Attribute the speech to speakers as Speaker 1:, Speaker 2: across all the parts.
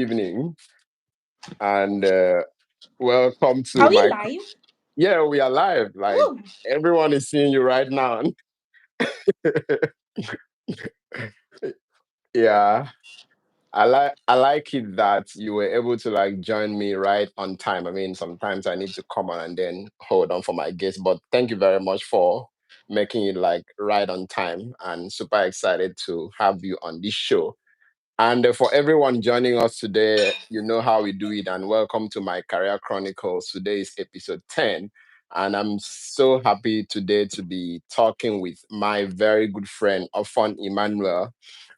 Speaker 1: evening, and welcome to
Speaker 2: Are we
Speaker 1: my.
Speaker 2: live?
Speaker 1: Yeah, we are live. Like
Speaker 2: Oh,
Speaker 1: everyone is seeing you right now. Yeah, I like it that you were able to like join me right on time. I mean, sometimes I need to come on and then hold on for my guests, but thank you very much for making it like right on time, and super excited to have you on this show. And for everyone joining us today, you know how we do it. And welcome to my Career Chronicles. Today is episode 10. And I'm so happy today to be talking with my very good friend, Ofon Emmanuel.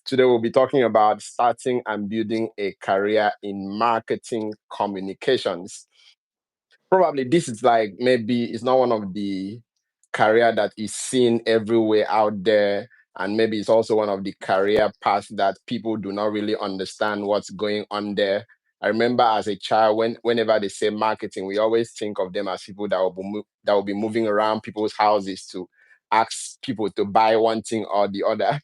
Speaker 1: Today, we'll be talking about starting and building a career in marketing communications. Probably this is like maybe it's not one of the career that is seen everywhere out there, and maybe it's also one of the career paths that people do not really understand what's going on there. I remember as a child, whenever they say marketing, we always think of them as people that will be moving around people's houses to ask people to buy one thing or the other.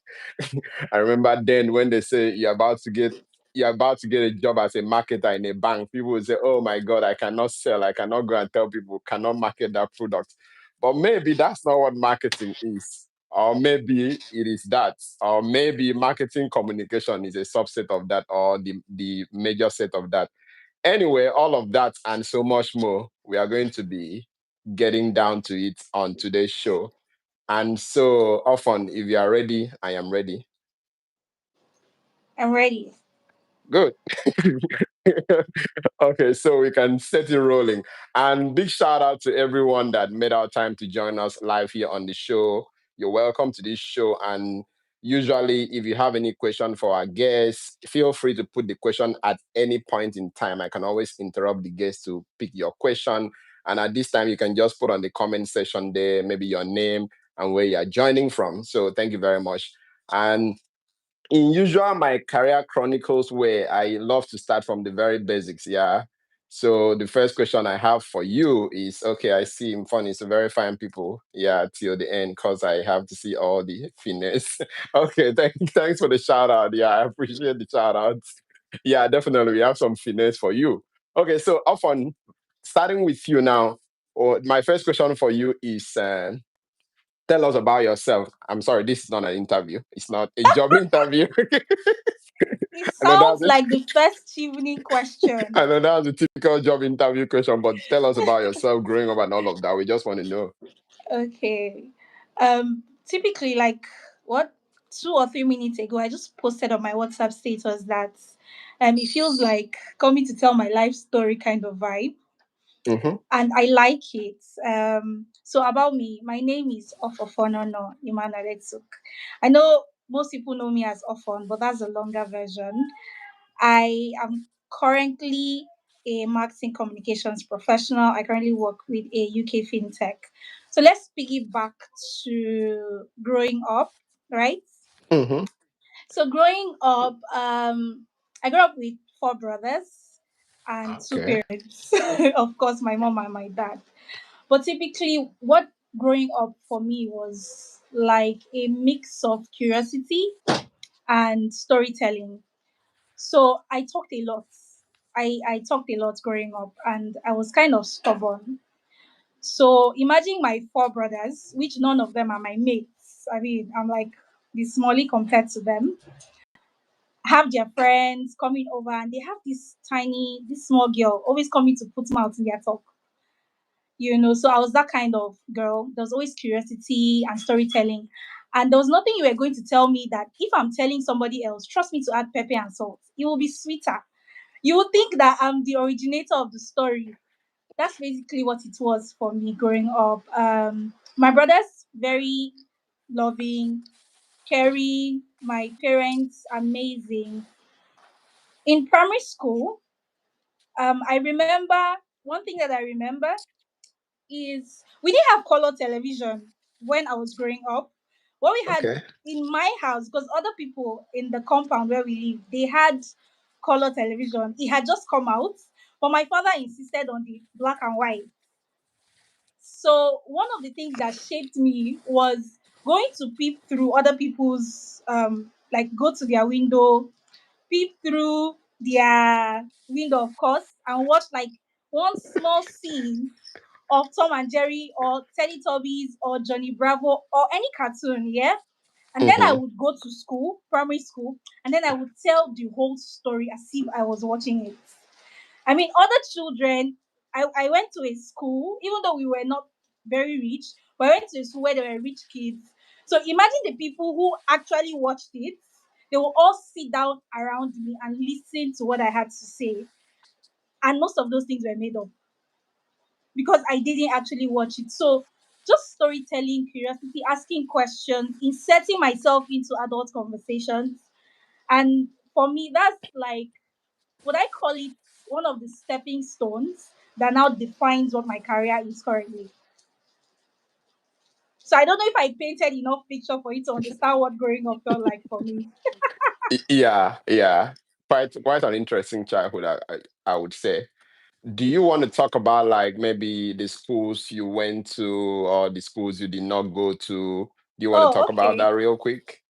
Speaker 1: I remember then when they say you're about to get a job as a marketer in a bank, people will say, "Oh my God, I cannot sell, I cannot go and tell people, cannot market that product." But maybe that's not what marketing is. Or maybe it is that. Or maybe marketing communication is a subset of that or the major set of that. Anyway, all of that and so much more, we are going to be getting down to it on today's show. And so often, if you are ready, I am ready.
Speaker 2: I'm ready.
Speaker 1: Good. Okay, so we can set it rolling. And big shout out to everyone that made our time to join us live here on the show. You're welcome to this show. And usually, if you have any question for our guests, feel free to put the question at any point in time. I can always interrupt the guest to pick your question. And at this time, you can just put on the comment section there, maybe your name and where you're joining from. So thank you very much. And in usual my career chronicles way, I love to start from the very basics. Yeah. So the first question I have for you is okay, I see him funny, so very fine people. Yeah, till the end, because I have to see all the finesse. Okay, thanks for the shout out. Yeah, I appreciate the shout outs. Yeah, definitely. We have some finesse for you. Okay, so often starting with you now, or my first question for you is tell us about yourself. I'm sorry, this is not an interview. It's not a job interview.
Speaker 2: It
Speaker 1: I know
Speaker 2: sounds like the first evening question.
Speaker 1: I know that's a typical job interview question, but tell us about yourself growing up and all of that. We just want to know.
Speaker 2: Okay. Typically, like what 2 or 3 minutes ago, I just posted on my WhatsApp status that it feels like coming to tell my life story kind of vibe,
Speaker 1: Mm-hmm.
Speaker 2: and I like it. So about me, my name is Ofon Emmanuel. I know most people know me as Ofon, but that's a longer version. I am currently a marketing communications professional. I currently work with a UK fintech. So let's piggyback to growing up, right?
Speaker 1: Mm-hmm.
Speaker 2: So growing up, I grew up with four brothers and two
Speaker 1: Okay.
Speaker 2: parents. Of course, my mom and my dad. But typically, what growing up for me was like a mix of curiosity and storytelling. So I talked a lot. I talked a lot growing up, and I was kind of stubborn. So imagine my four brothers, which none of them are my mates. I mean, I'm like the smally compared to them. Have their friends coming over, and they have this small girl always coming to put mouth in their talk. So I was that kind of girl. There was always curiosity and storytelling. And there was nothing you were going to tell me that if I'm telling somebody else, trust me to add pepper and salt, it will be sweeter. You would think that I'm the originator of the story. That's basically what it was for me growing up. My brother's very loving, caring, my parents amazing. In primary school, I remember one thing that I remember is we didn't have color television when I was growing up. What we had
Speaker 1: Okay.
Speaker 2: in my house, because other people in the compound where we live, they had color television. It had just come out, but my father insisted on the black and white. So one of the things that shaped me was going to peep through other people's like go to their window, peep through. their window, of course, and watch like one small scene of Tom and Jerry or Teletubbies or Johnny Bravo or any cartoon, yeah? And then I
Speaker 1: Mm-hmm.
Speaker 2: would go to school, primary school, and then I would tell the whole story as if I was watching it. I mean, other children, I went to a school, even though we were not very rich, but I went to a school where there were rich kids. So imagine the people who actually watched it. They will all sit down around me and listen to what I had to say. And most of those things were made up because I didn't actually watch it. So just storytelling, curiosity, asking questions, inserting myself into adult conversations. And for me, that's like, would I call it one of the stepping stones that now defines what my career is currently? So I don't know if I painted enough picture for you to understand what growing up felt like for me.
Speaker 1: Yeah, yeah. Quite an interesting childhood, I would say. Do you want to talk about like maybe the schools you went to or the schools you did not go to? Do you want to
Speaker 2: Oh,
Speaker 1: talk about that
Speaker 2: okay.
Speaker 1: real quick?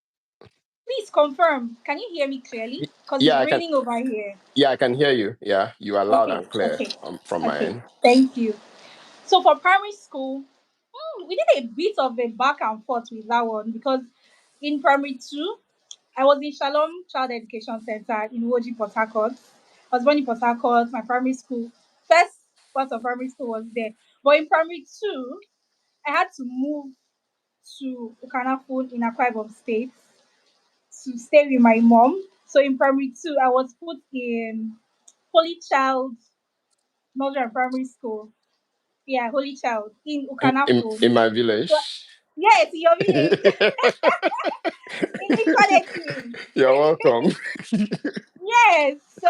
Speaker 2: Please confirm. Can you hear me clearly? Because it's
Speaker 1: Yeah, I can.
Speaker 2: raining over here.
Speaker 1: Yeah, I can hear you. Yeah, you are loud
Speaker 2: Okay,
Speaker 1: and clear
Speaker 2: okay,
Speaker 1: from my
Speaker 2: okay.
Speaker 1: end.
Speaker 2: Thank you. So for primary school, we did a bit of a back and forth with that one because in primary two, I was in Shalom Child Education Center in Woji, Port Harcourt. I was born in Port Harcourt. My primary school, first part of primary school was there. But in primary two, I had to move to Ukanafun in Akwa Ibom State to stay with my mom. So in primary two, I was put in Holy Child Nursery and Primary School. Yeah, Holy Child in
Speaker 1: In
Speaker 2: Ukanafun.
Speaker 1: my
Speaker 2: So,
Speaker 1: village.
Speaker 2: yes, in your village, in equality.
Speaker 1: You're welcome.
Speaker 2: Yes. So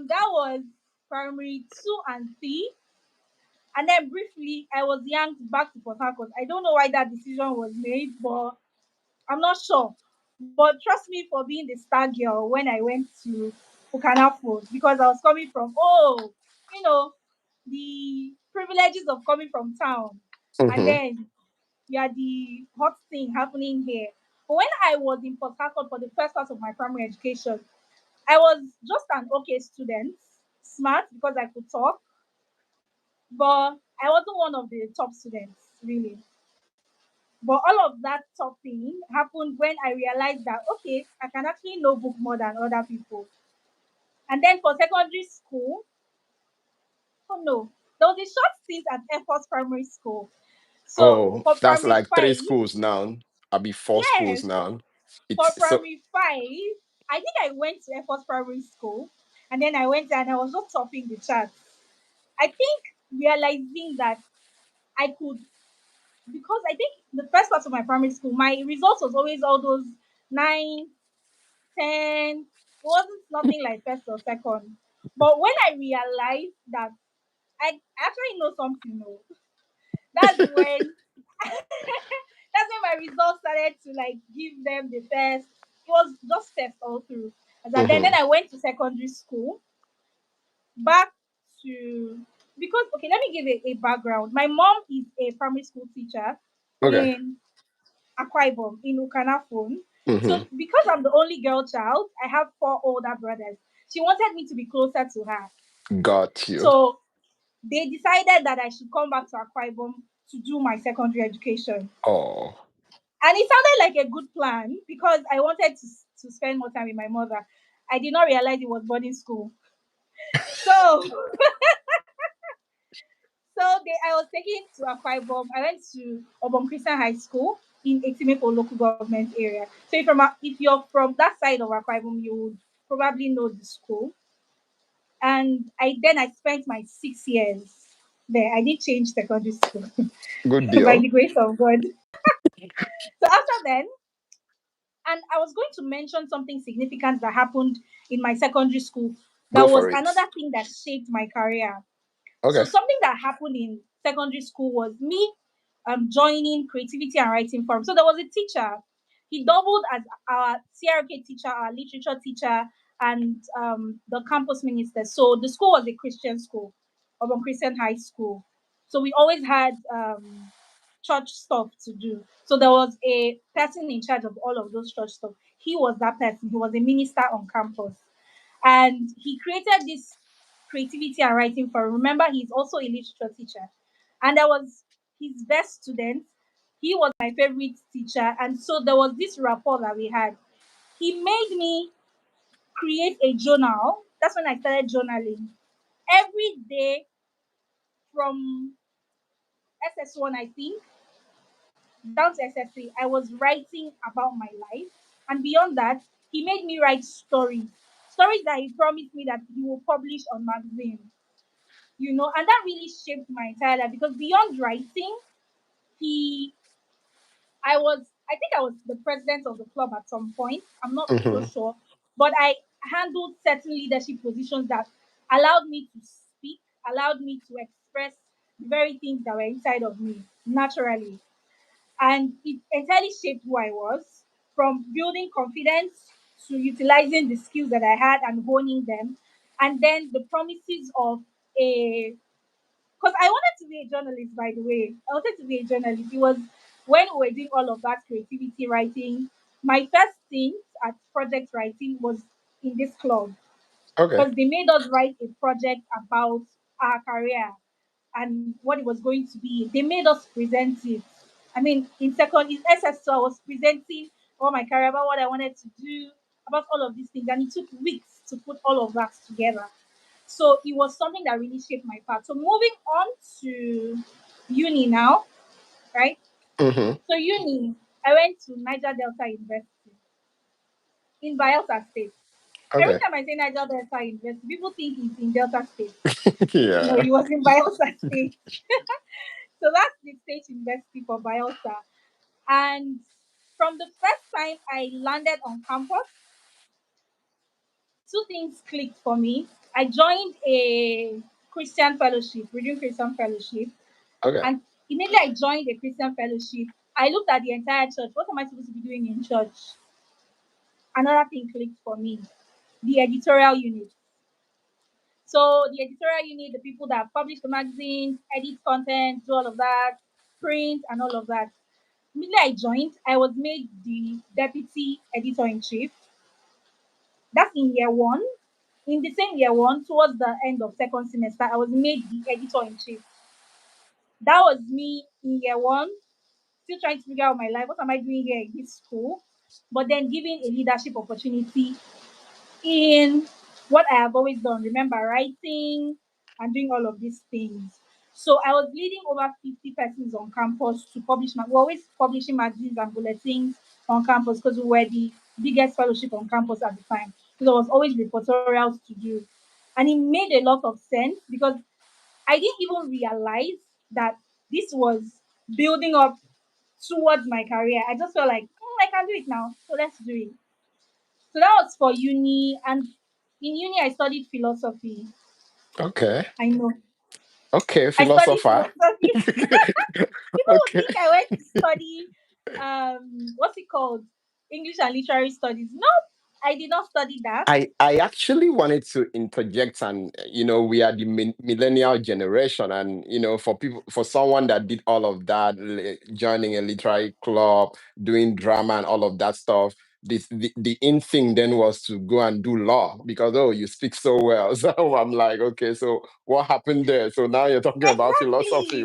Speaker 2: that was primary two and three. And then briefly I was yanked back to Port Harcourt. I don't know why that decision was made, but I'm not sure. But trust me for being the star girl when I went to Ukanafo because I was coming from you know, the privileges of coming from town. And
Speaker 1: Hmm.
Speaker 2: then you are the hot thing happening here. But when I was in Port Harcourt for the first part of my primary education, I was just an okay student, smart because I could talk, but I wasn't one of the top students, really. But all of that top thing happened when I realized that, okay, I can actually know book more than other people. And then for secondary school, oh no, there was a short stint at Air Force Primary School. So
Speaker 1: Oh,
Speaker 2: for
Speaker 1: that's
Speaker 2: primary
Speaker 1: like three
Speaker 2: five,
Speaker 1: schools now. I'll be four schools
Speaker 2: yes,
Speaker 1: now.
Speaker 2: for
Speaker 1: It's so.
Speaker 2: primary five, I think I went to Air Force Primary School and then I went there and I was just topping the charts. I think realizing that I could, because I think the first part of my primary school, my results was always all those 9, 10. It wasn't nothing like first or second. But when I realized that I actually know something, no, that's when that's when my results started to like give them the best. It was just first all through. As I, then
Speaker 1: Hmm.
Speaker 2: I went to secondary school back to, because okay, let me give a background. My mom is a primary school teacher
Speaker 1: Okay.
Speaker 2: in Akwa Ibom in Ukanafon. So
Speaker 1: Hmm.
Speaker 2: because I'm the only girl child, I have four older brothers. She wanted me to be closer to her.
Speaker 1: Got you.
Speaker 2: So they decided that I should come back to Akwa Ibom to do my secondary education.
Speaker 1: Oh,
Speaker 2: And it sounded like a good plan because I wanted to spend more time with my mother. I did not realize it was boarding school. So I was taken to Akwa Ibom. I went to Obom Christian High School in Etimepo local government area. So if you're from that side of Akwa Ibom, you would probably know the school. And I spent my 6 years there. I did change secondary school
Speaker 1: good
Speaker 2: by
Speaker 1: deal.
Speaker 2: the grace of God. So after then, and I was going to mention something significant that happened in my secondary school.
Speaker 1: Go
Speaker 2: That was
Speaker 1: for it.
Speaker 2: another thing that shaped my career. So
Speaker 1: Okay.
Speaker 2: something that happened in secondary school was me joining creativity and writing forum. So there was a teacher. He doubled as our CRK teacher, our literature teacher, and the campus minister. So the school was a Christian school, Urban Christian High School. So we always had church stuff to do. So there was a person in charge of all of those church stuff. He was that person. He was a minister on campus. and he created this creativity and writing for. Remember, he's also a literature teacher, and I was his best student. He was my favorite teacher, and so there was this rapport that we had. He made me create a journal. That's when I started journaling every day from SS1, I think, down to SS3. I was writing about my life, and beyond that, he made me write stories that he promised me that he will publish on magazine. And that really shaped my entire life because beyond writing, he I think I was the president of the club at some point. I'm not so
Speaker 1: Mm-hmm.
Speaker 2: sure, but I handled certain leadership positions that allowed me to speak, allowed me to express the very things that were inside of me naturally. And it entirely shaped who I was, from building confidence to utilizing the skills that I had and honing them. And then the promises of a because I wanted to be a journalist, by the way. I wanted to be a journalist. It was when we were doing all of that creativity writing. My first thing at project writing was in this club
Speaker 1: Okay.
Speaker 2: because they made us write a project about our career and what it was going to be. They made us present it. I mean, in SS2, I was presenting about my career, about what I wanted to do, about all of these things, and it took weeks to put all of that together. So it was something that really shaped my path. So moving on to uni now, right?
Speaker 1: Mm-hmm.
Speaker 2: So uni, I went to Niger Delta University in Bayelsa State. Every
Speaker 1: Okay.
Speaker 2: time I say Niger Delta University, people think it's in Delta State. No,
Speaker 1: Yeah.
Speaker 2: it was in Bayelsa State. So that's the state university for Bayelsa. And from the first time I landed on campus, two things clicked for me. I joined a Christian fellowship, Redeemed Christian Fellowship.
Speaker 1: Okay.
Speaker 2: And immediately I joined a Christian fellowship, I looked at the entire church. What am I supposed to be doing in church? Another thing clicked for me, the editorial unit. So the editorial unit, the people that publish the magazines, edit content, do all of that, print and all of that. Immediately I joined, I was made the deputy editor in chief. That's in year one. In the same year one, towards the end of second semester, I was made the editor in chief. That was me in year one, still trying to figure out my life. What am I doing here in this school? But then given a leadership opportunity in what I have always done. Remember, writing and doing all of these things. So I was leading over 50 persons on campus to publish. We're always publishing magazines and bulletins on campus because we were the biggest fellowship on campus at the time. So there was always reportorials to do. And it made a lot of sense because I didn't even realize that this was building up towards my career. I just felt like, I can do it now. So let's do it. So that was for uni. And in uni, I studied philosophy.
Speaker 1: Okay.
Speaker 2: I know.
Speaker 1: Okay.
Speaker 2: I studied
Speaker 1: Philosopher.
Speaker 2: philosophy. People would
Speaker 1: Okay.
Speaker 2: think I went to study, what's it called? English and literary studies. No, I did not study that.
Speaker 1: I actually wanted to interject, and we are the millennial generation, and for people, for someone that did all of that, joining a literary club, doing drama and all of that stuff, the in thing then was to go and do law because, oh, you speak so well. So I'm like, okay, so what happened there? So now you're talking about philosophy.
Speaker 2: Exactly.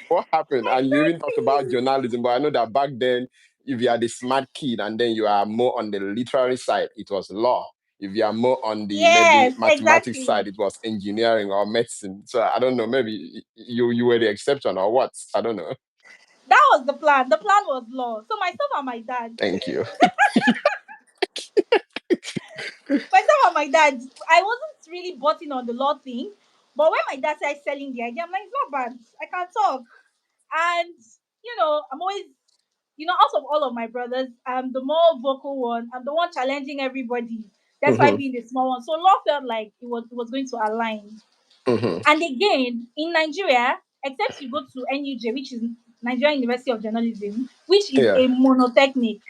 Speaker 1: What happened? And you even talked about
Speaker 2: Exactly.
Speaker 1: journalism, but I know that back then, if you are the smart kid and then you are more on the literary side, it was law. If you are more on the maybe
Speaker 2: Yes,
Speaker 1: mathematics
Speaker 2: exactly.
Speaker 1: side, it was engineering or medicine. So I don't know, maybe you were the exception or what? I don't know.
Speaker 2: That was the plan. The plan was law. So myself and my dad,
Speaker 1: Thank you.
Speaker 2: myself and my dad, I wasn't really butting on the law thing. But when my dad started selling the idea, I'm like, it's not bad. I can talk. And, I'm always, out of all of my brothers, I'm the more vocal one. I'm the one challenging everybody. That's why
Speaker 1: Hmm.
Speaker 2: being the small one. So law felt like it was going to align.
Speaker 1: Hmm.
Speaker 2: And again, in Nigeria, except you go to NUJ, which is Nigerian University of Journalism, which is
Speaker 1: Yeah.
Speaker 2: a monotechnic,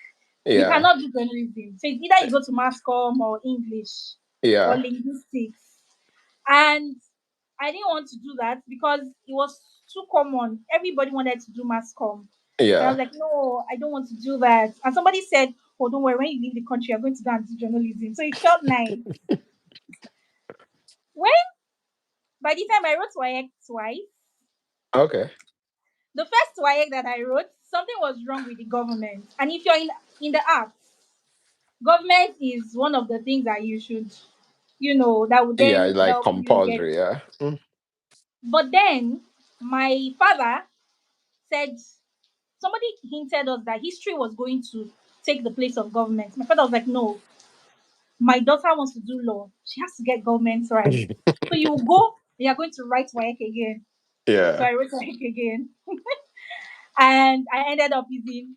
Speaker 2: you
Speaker 1: Yeah.
Speaker 2: cannot do journalism. So it's either you go to mass comm or English or
Speaker 1: Yeah.
Speaker 2: linguistics. And I didn't want to do that because it was too common. Everybody wanted to do mass comm. And I was
Speaker 1: Yeah.
Speaker 2: like, no, I don't want to do that. And somebody said, oh, don't worry, when you leave the country, you're going to go and do journalism. So it felt nice. By the time I wrote WAEC twice,
Speaker 1: Okay.
Speaker 2: the first WAEC that I wrote, something was wrong with the government. And if you're in the arts, government is one of the things that you should, that would
Speaker 1: Yeah,
Speaker 2: then
Speaker 1: it's like
Speaker 2: help you get.
Speaker 1: compulsory. Yeah. Mm.
Speaker 2: But then my father said, somebody hinted us that history was going to take the place of government. My father was like, no, my daughter wants to do law. She has to get government right. So you go, you are going to write WAEC again. So
Speaker 1: Yeah.
Speaker 2: I wrote WAEC again. And I ended up using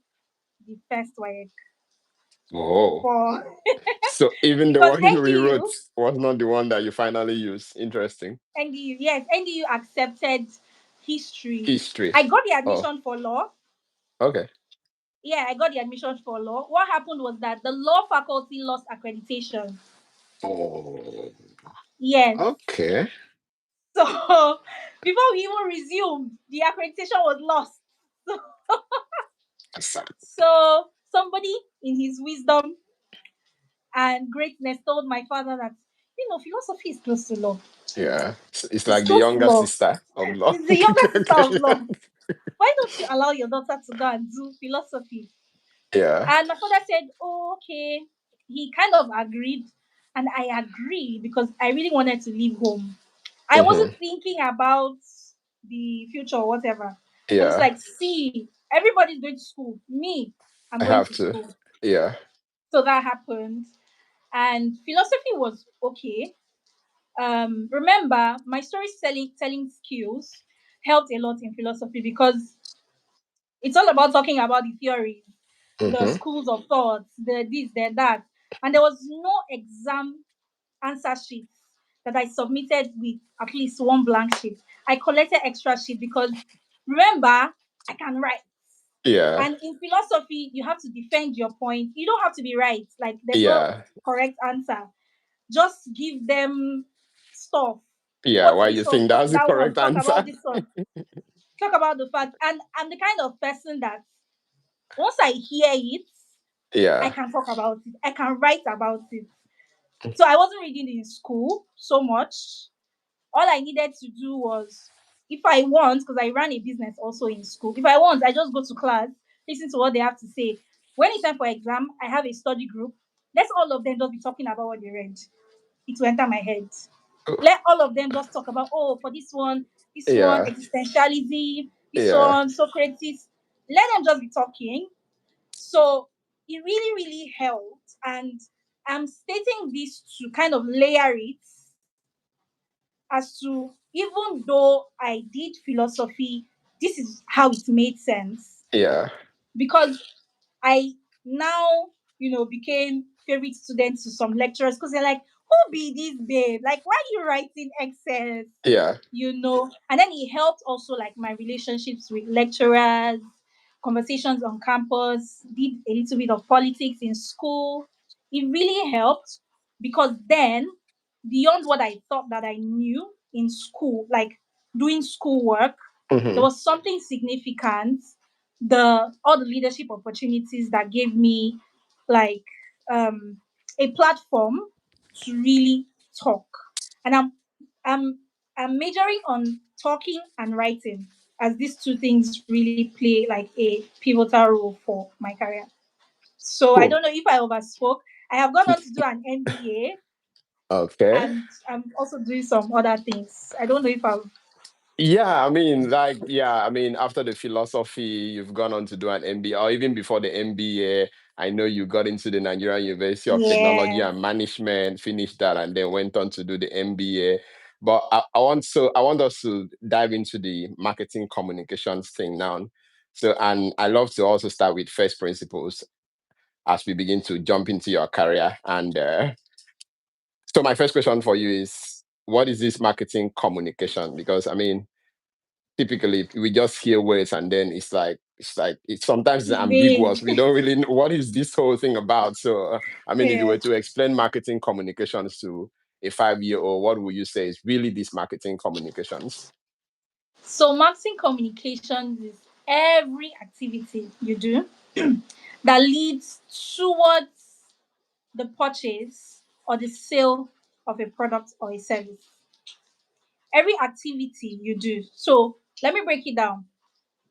Speaker 2: the first WAEC
Speaker 1: Oh.
Speaker 2: for
Speaker 1: So even the
Speaker 2: because
Speaker 1: one you rewrote
Speaker 2: NDU,
Speaker 1: was not the one that you finally used. Interesting.
Speaker 2: NDU, yes, NDU accepted history.
Speaker 1: History.
Speaker 2: I got the
Speaker 1: Oh,
Speaker 2: admission for law.
Speaker 1: okay.
Speaker 2: Yeah, I got the admission for law. What happened was that the law faculty lost accreditation.
Speaker 1: Oh,
Speaker 2: Yes.
Speaker 1: okay.
Speaker 2: So before we even resumed, the accreditation was lost. So,
Speaker 1: So-
Speaker 2: so somebody in his wisdom and greatness told my father that, philosophy is close to law.
Speaker 1: Yeah. It's
Speaker 2: It's
Speaker 1: like the
Speaker 2: close to
Speaker 1: younger
Speaker 2: law.
Speaker 1: sister of law.
Speaker 2: It's the younger sister of law. Why don't you allow your daughter to go and do philosophy?
Speaker 1: Yeah.
Speaker 2: And my father said, oh, okay. He kind of agreed. And I agreed because I really wanted to leave home. I
Speaker 1: Mm-hmm.
Speaker 2: wasn't thinking about the future or whatever. I'm just
Speaker 1: Yeah.
Speaker 2: like, see, everybody's going to school. Me, I'm
Speaker 1: I
Speaker 2: going
Speaker 1: have
Speaker 2: to
Speaker 1: to.
Speaker 2: school.
Speaker 1: Yeah.
Speaker 2: So that happened. And philosophy was okay. Remember, my storytelling skills helped a lot in philosophy because it's all about talking about the theories, the
Speaker 1: Mm-hmm.
Speaker 2: schools of thoughts, the this, the that. And there was no exam answer sheets that I submitted with at least one blank sheet. I collected extra sheet because remember, I can write.
Speaker 1: Yeah.
Speaker 2: And in philosophy, you have to defend your point. You don't have to be right. Like there's no
Speaker 1: Yeah.
Speaker 2: correct answer. Just give them stuff.
Speaker 1: Yeah.
Speaker 2: Quote
Speaker 1: Why you
Speaker 2: this one,
Speaker 1: think
Speaker 2: quote
Speaker 1: that's the
Speaker 2: that one,
Speaker 1: correct
Speaker 2: talk about
Speaker 1: answer?
Speaker 2: this one, talk about the fact. And I'm the kind of person that once I hear it, I
Speaker 1: Yeah.
Speaker 2: can talk about it. I can write about it. So I wasn't reading in school so much. All I needed to do was, if I want, because I ran a business also in school, if I want, I just go to class, listen to what they have to say. When it's time for exam, I have a study group. Let all of them just be talking about what they read. It will enter my head. Let all of them just talk about, oh, for this one,
Speaker 1: Yeah.
Speaker 2: existentialism, this
Speaker 1: Yeah.
Speaker 2: one, Socrates. Let them just be talking. So it really, really helped. And I'm stating this to kind of layer it as to, even though I did philosophy, this is how it made sense.
Speaker 1: Yeah.
Speaker 2: Because I now, became favorite student to some lecturers because they're like, who be this babe? Like, why are you writing Excel?
Speaker 1: Yeah.
Speaker 2: And then it helped also like my relationships with lecturers, conversations on campus, did a little bit of politics in school. It really helped because then, beyond what I thought that I knew in school, like doing schoolwork, there
Speaker 1: Mm-hmm.
Speaker 2: was something significant. The all the leadership opportunities that gave me like um a platform to really talk. And I'm I'm majoring on talking and writing, as these two things really play like a pivotal role for my career. So I
Speaker 1: Cool.
Speaker 2: don't know if I overspoke. I have gone on to do an MBA,
Speaker 1: Okay.
Speaker 2: and I'm also doing some other things. I don't know if I've
Speaker 1: Yeah, I mean, like, yeah, I mean, after the philosophy, you've gone on to do an MBA, or even before the MBA, I know you got into the Nigerian University of Technology
Speaker 2: yeah.
Speaker 1: and Management, finished that, and then went on to do the MBA. But I want us to dive into the marketing communications thing now. So, and I love to also start with first principles as we begin to jump into your career. And so, my first question for you is, what is this marketing communication? Because I mean, typically we just hear words and then it's sometimes it's
Speaker 2: Vague.
Speaker 1: ambiguous. We don't really know what is this whole thing about. So I mean, if you
Speaker 2: Yeah.
Speaker 1: were to explain marketing communications to a 5-year old, what would you say is really these marketing communications?
Speaker 2: So marketing communications is every activity you do that leads towards the purchase or the sale of a product or a service. every activity you do. So let me break it down.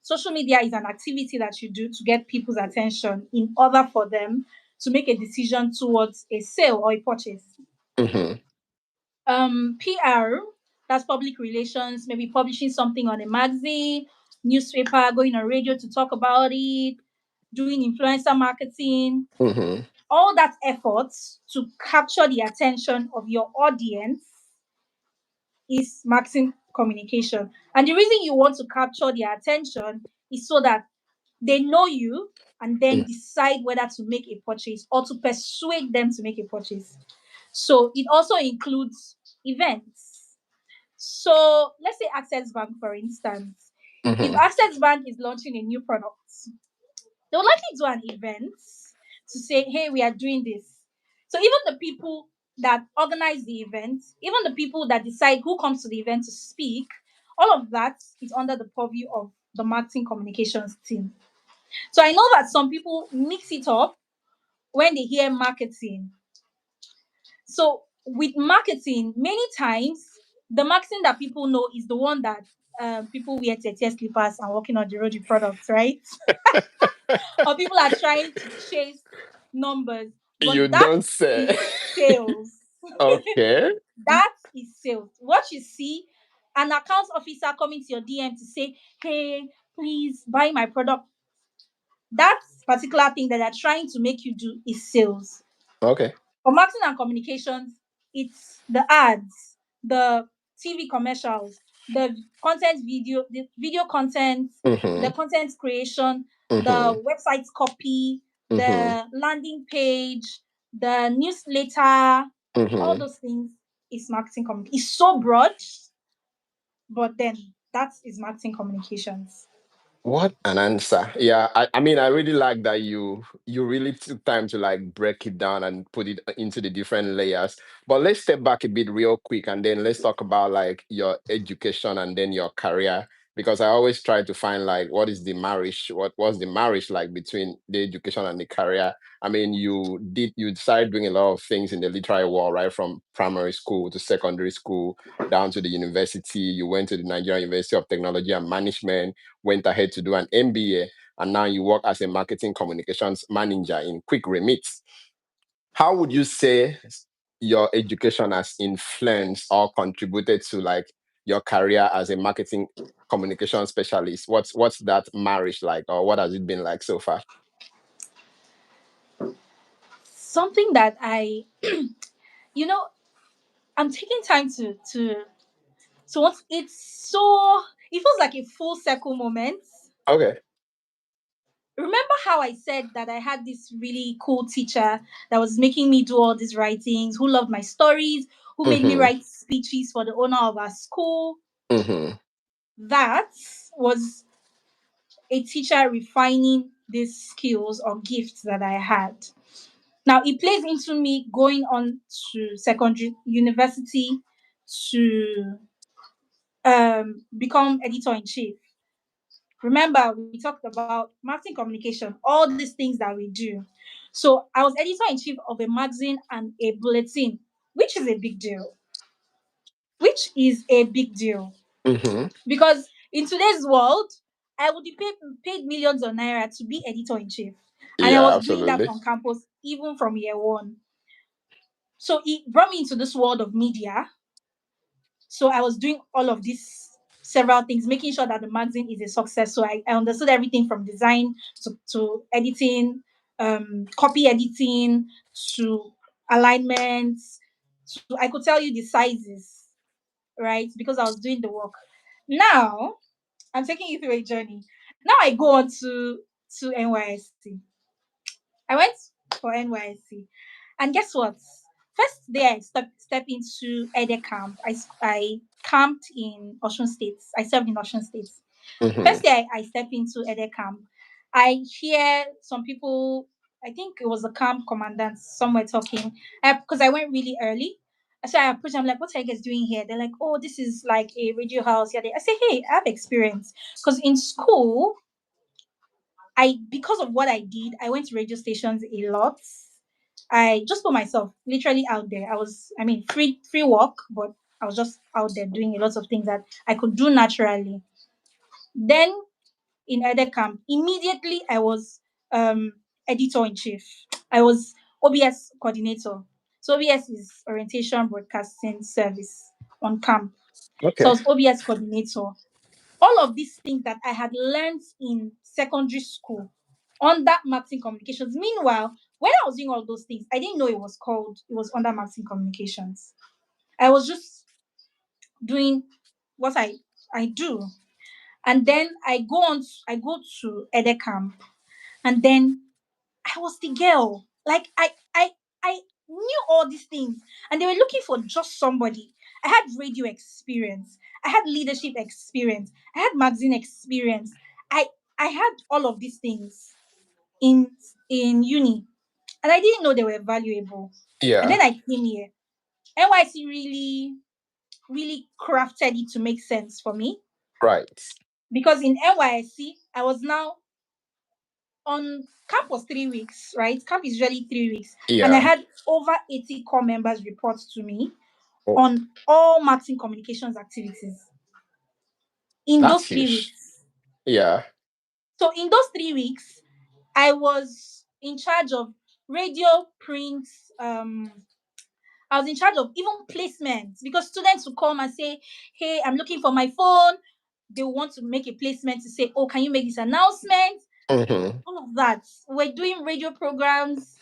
Speaker 2: Social media is an activity that you do to get people's attention in order for them to make a decision towards a sale or a purchase.
Speaker 1: Mm-hmm.
Speaker 2: PR, that's public relations, maybe publishing something on a magazine, newspaper, going on radio to talk about it, doing influencer marketing,
Speaker 1: Mm-hmm.
Speaker 2: all that effort to capture the attention of your audience is marketing communication. And the reason you want to capture their attention is so that they know you and then decide whether to make a purchase or to persuade them to make a purchase. So it also includes events. So let's say Access Bank, for instance. If
Speaker 1: Mm-hmm.
Speaker 2: Access Bank is launching a new product, they'll likely do an event to say, hey, we are doing this. So even the people that organize the event, even the people that decide who comes to the event to speak, all of that is under the purview of the marketing communications team. So I know that some people mix it up when they hear marketing. So with marketing, many times the marketing that people know is the one that people wear Tete slippers and walking on the road with products, right? Or people are trying to chase numbers, but
Speaker 1: You
Speaker 2: that
Speaker 1: don't say.
Speaker 2: is sales.
Speaker 1: Okay.
Speaker 2: That is sales. What you see, an account officer coming to your DM to say, hey, please buy my product. That particular thing that they're trying to make you do is sales.
Speaker 1: Okay.
Speaker 2: For marketing and communications, it's the ads, the TV commercials, the the video content, the
Speaker 1: Mm-hmm.
Speaker 2: content creation,
Speaker 1: Mm-hmm.
Speaker 2: the website copy,
Speaker 1: Mm-hmm.
Speaker 2: the landing page, the newsletter, all
Speaker 1: Mm-hmm.
Speaker 2: those things is marketing communication. It's so broad, but then that is marketing communications.
Speaker 1: What an answer. Yeah, I mean, I really like that you really took time to like break it down and put it into the different layers. But let's step back a bit real quick and then let's talk about like your education and then your career. Because I always try to find like what is the marriage, what was the marriage like between the education and the career. I mean, you decided doing a lot of things in the literary world, right? From primary school to secondary school down to the university. You went to the Nigerian University of Technology and Management, went ahead to do an MBA, and now you work as a marketing communications manager in QuikRemit. How would you say your education has influenced or contributed to like your career as a marketing communication specialist? What's that marriage like, or what has it been like so far?
Speaker 2: Something that you know, I'm taking time to what it's so it feels like a full circle moment.
Speaker 1: Okay.
Speaker 2: Remember how I said that I had this really cool teacher that was making me do all these writings, who loved my stories, who made me
Speaker 1: Mm-hmm.
Speaker 2: write speeches for the owner of our school?
Speaker 1: Mm-hmm.
Speaker 2: That was a teacher refining these skills or gifts that I had. Now it plays into me going on to secondary university to become editor in chief. Remember, we talked about marketing communication, all these things that we do. So I was editor in chief of a magazine and a bulletin, which is a big deal. Which is a big deal
Speaker 1: Mm-hmm.
Speaker 2: because in today's world, I would be paid millions of naira to be editor in chief, and I
Speaker 1: Yeah,
Speaker 2: was doing that
Speaker 1: absolutely.
Speaker 2: on campus even from year one. So it brought me into this world of media. So I was doing all of these several things, making sure that the magazine is a success. So I understood everything from design to editing, copy editing, to alignments. To, I could tell you the sizes, right? Because I was doing the work. Now I'm taking you through a journey. Now I go on to NYSC. I went for NYSC, and guess what? First day I step into Ede camp. I camped in Ocean State. I served in Ocean State.
Speaker 1: Mm-hmm.
Speaker 2: First day I step into Ede camp, I hear some people. I think it was the camp commandant somewhere talking because I went really early. So I approached. I'm like, "What are you guys doing here?" They're like, "Oh, this is like a radio house." Yeah, I say, "Hey, I have experience because in school I because of what I did, I went to radio stations a lot. I just put myself literally out there. I mean, free work, but I was just out there doing a lot of things that I could do naturally. Then in Edecamp, immediately I was editor in chief. I was OBS coordinator. So OBS is Orientation Broadcasting Service on camp. So I
Speaker 1: Okay.
Speaker 2: was OBS coordinator. All of these things that I had learned in secondary school under marketing communications. Meanwhile, when I was doing all those things, I didn't know it was under marketing communications. I was just doing what I do. And then I go to Edecamp, and then I was the girl. Like I knew all these things, and they were looking for just somebody. I had radio experience. I had leadership experience. I had magazine experience. I I had all of these things in uni, and I didn't know they were valuable. And
Speaker 1: Yeah.
Speaker 2: then I came here. NYC really crafted it to make sense for me,
Speaker 1: Right.
Speaker 2: because in NYC I was now on camp was 3 weeks, right? Camp is usually 3 weeks. And I
Speaker 1: Yeah.
Speaker 2: had over 80 core members report to me
Speaker 1: Oh,
Speaker 2: on all marketing communications activities in
Speaker 1: that's
Speaker 2: those three
Speaker 1: huge.
Speaker 2: weeks.
Speaker 1: Yeah.
Speaker 2: So in those 3 weeks, I was in charge of radio, print, I was in charge of even placements, because students would come and say, "Hey, I'm looking for my phone." They want to make a placement to say, "Oh, can you make this announcement?"
Speaker 1: Mm-hmm.
Speaker 2: All of that. We're doing radio programs,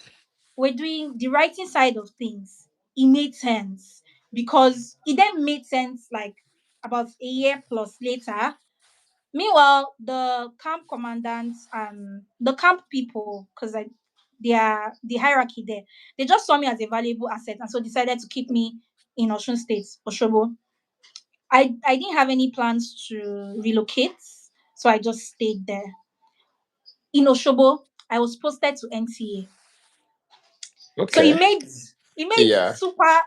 Speaker 2: we're doing the writing side of things. It made sense, because it then made sense like about a year plus later. Meanwhile, the camp commandants and the camp people, because they are the hierarchy there, they just saw me as a valuable asset, and so decided to keep me in Osun State, Oshobo. I didn't have any plans to relocate, so I just stayed there. In Oshobo, I was posted to NTA. So
Speaker 1: Okay. Yeah.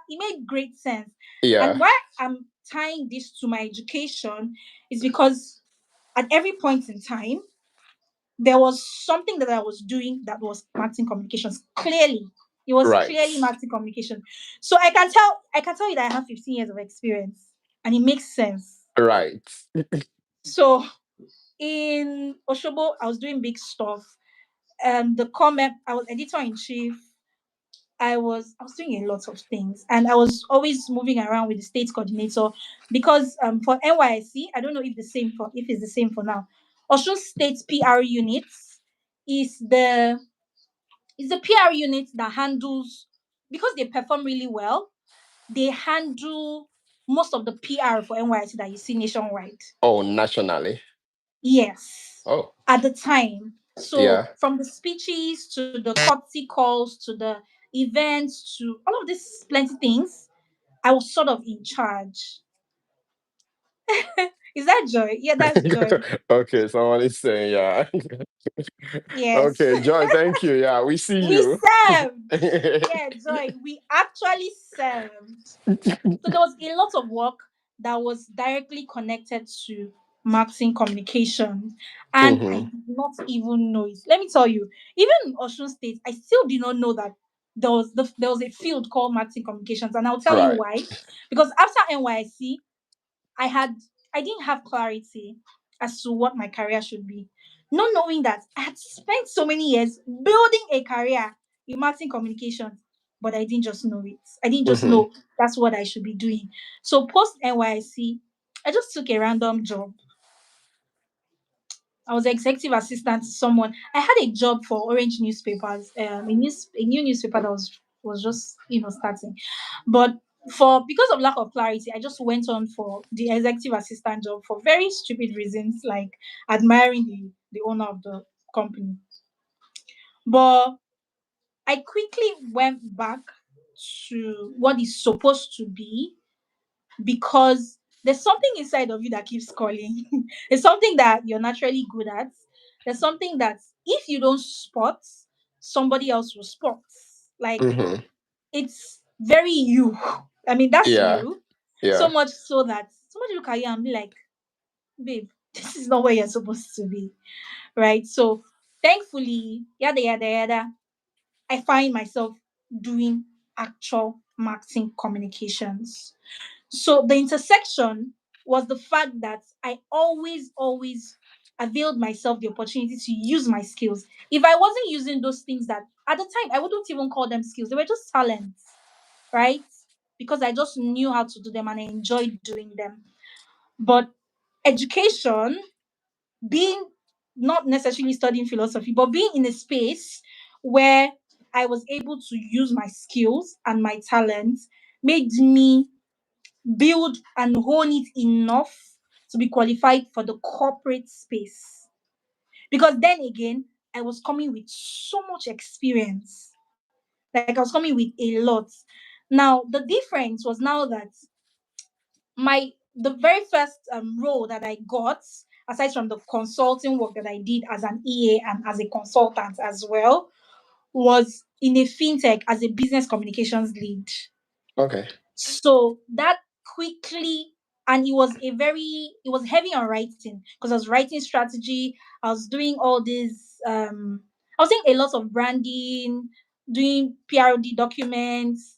Speaker 2: it made great sense. And
Speaker 1: Yeah.
Speaker 2: why I'm tying this to my education is because at every point in time, there was something that I was doing that was marketing communications. Clearly, it was
Speaker 1: Right.
Speaker 2: clearly marketing communication. So I can tell you that I have 15 years of experience, and it makes sense.
Speaker 1: Right.
Speaker 2: So in Oshobo, I was doing big stuff. The comment, I was editor in chief. I was doing a lot of things, and I was always moving around with the state coordinator, because for NYC, I don't know if it's the same for now. Osun State PR unit is the PR unit that handles, because they perform really well, they handle most of the PR for NYC that you see nationwide.
Speaker 1: Oh, nationally.
Speaker 2: Yes,
Speaker 1: Oh,
Speaker 2: at the time. So
Speaker 1: yeah.
Speaker 2: from the speeches to the courtesy calls to the events to all of these plenty things, I was sort of in charge. Is that Joy? Yeah, that's Joy.
Speaker 1: Okay, someone is saying, yeah.
Speaker 2: Yes.
Speaker 1: Okay, Joy, thank you. Yeah, we see
Speaker 2: We
Speaker 1: you.
Speaker 2: served. Yeah, Joy. We actually served. So there was a lot of work that was directly connected to marketing communication, and I
Speaker 1: Mm-hmm.
Speaker 2: did not even know it. Let me tell you, even in Osun State, I still did not know that there was a field called marketing communications, and I'll tell you
Speaker 1: Right.
Speaker 2: why. Because after NYC, I had I didn't have clarity as to what my career should be. Not knowing that I had spent so many years building a career in marketing communications, but I didn't just know it. I didn't just
Speaker 1: Mm-hmm.
Speaker 2: know that's what I should be doing. So post NYC, I just took a random job. I was executive assistant to someone. I had a job for Orange newspapers, a new newspaper that was just starting. But for because of lack of clarity, I just went on for the executive assistant job for very stupid reasons, like admiring the owner of the company. But I quickly went back to what is supposed to be, because there's something inside of you that keeps calling. It's something that you're naturally good at. There's something that if you don't spot, somebody else will spot. Like,
Speaker 1: Mm-hmm.
Speaker 2: it's very you. I mean, that's
Speaker 1: Yeah.
Speaker 2: you. So
Speaker 1: Yeah.
Speaker 2: much so that somebody look at you and be like, babe, this is not where you're supposed to be. Right. So thankfully, yada yada yada, I find myself doing actual marketing communications. So the intersection was the fact that I always availed myself the opportunity to use my skills. If I wasn't using those things that at the time I wouldn't even call them skills, they were just talents, right? Because I just knew how to do them and I enjoyed doing them. But education, being not necessarily studying philosophy, but being in a space where I was able to use my skills and my talents made me build and hone it enough to be qualified for the corporate space. Because then again, I was coming with so much experience. Like I was coming with a lot. Now, the difference was now that the very first role that I got, aside from the consulting work that I did as an EA and as a consultant as well, was in a fintech as a business communications lead.
Speaker 1: Okay.
Speaker 2: So that quickly, and it was heavy on writing because I was writing strategy. I was doing all this. I was doing a lot of branding, doing PRD documents.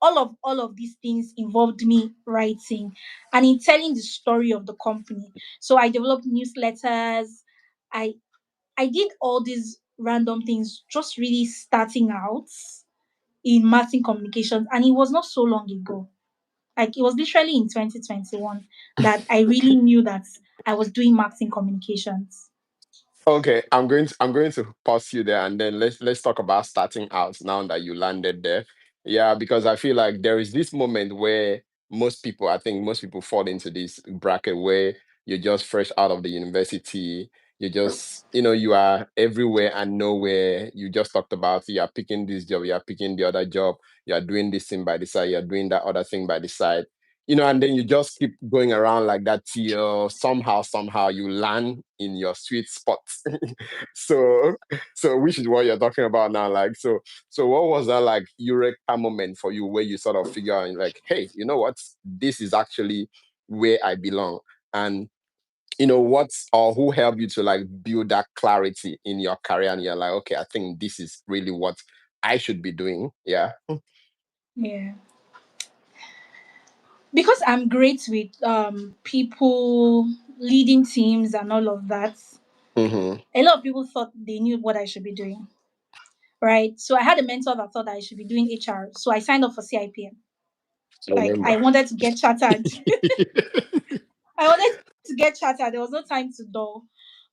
Speaker 2: All of these things involved me writing and in telling the story of the company. So I developed newsletters. I I did all these random things, just really starting out in marketing communications, and it was not so long ago. Like it was literally in 2021 that I really knew that I was doing marketing communications.
Speaker 1: Okay, I'm going to pause you there, and then let's talk about starting out now that you landed there. Yeah, because I feel like there is this moment where I think most people fall into this bracket where you're just fresh out of the university. You just, you are everywhere and nowhere. You just talked about you are picking this job, you are picking the other job, you are doing this thing by the side, you are doing that other thing by the side. And then you just keep going around like that till somehow you land in your sweet spot. so so which is what you're talking about now, like, so what was that like eureka moment for you where you sort of figure out like, hey, you know what, this is actually where I belong? And what's or who helped you to like build that clarity in your career, and you're like, okay, I think this is really what I should be doing. Yeah.
Speaker 2: Yeah. Because I'm great with people leading teams and all of that,
Speaker 1: Mm-hmm.
Speaker 2: a lot of people thought they knew what I should be doing. Right. So I had a mentor that thought I should be doing HR. So I signed up for CIPM.
Speaker 1: I
Speaker 2: Like I
Speaker 1: remember.
Speaker 2: wanted to get chartered. I wanted to get chartered. There was no time to dull.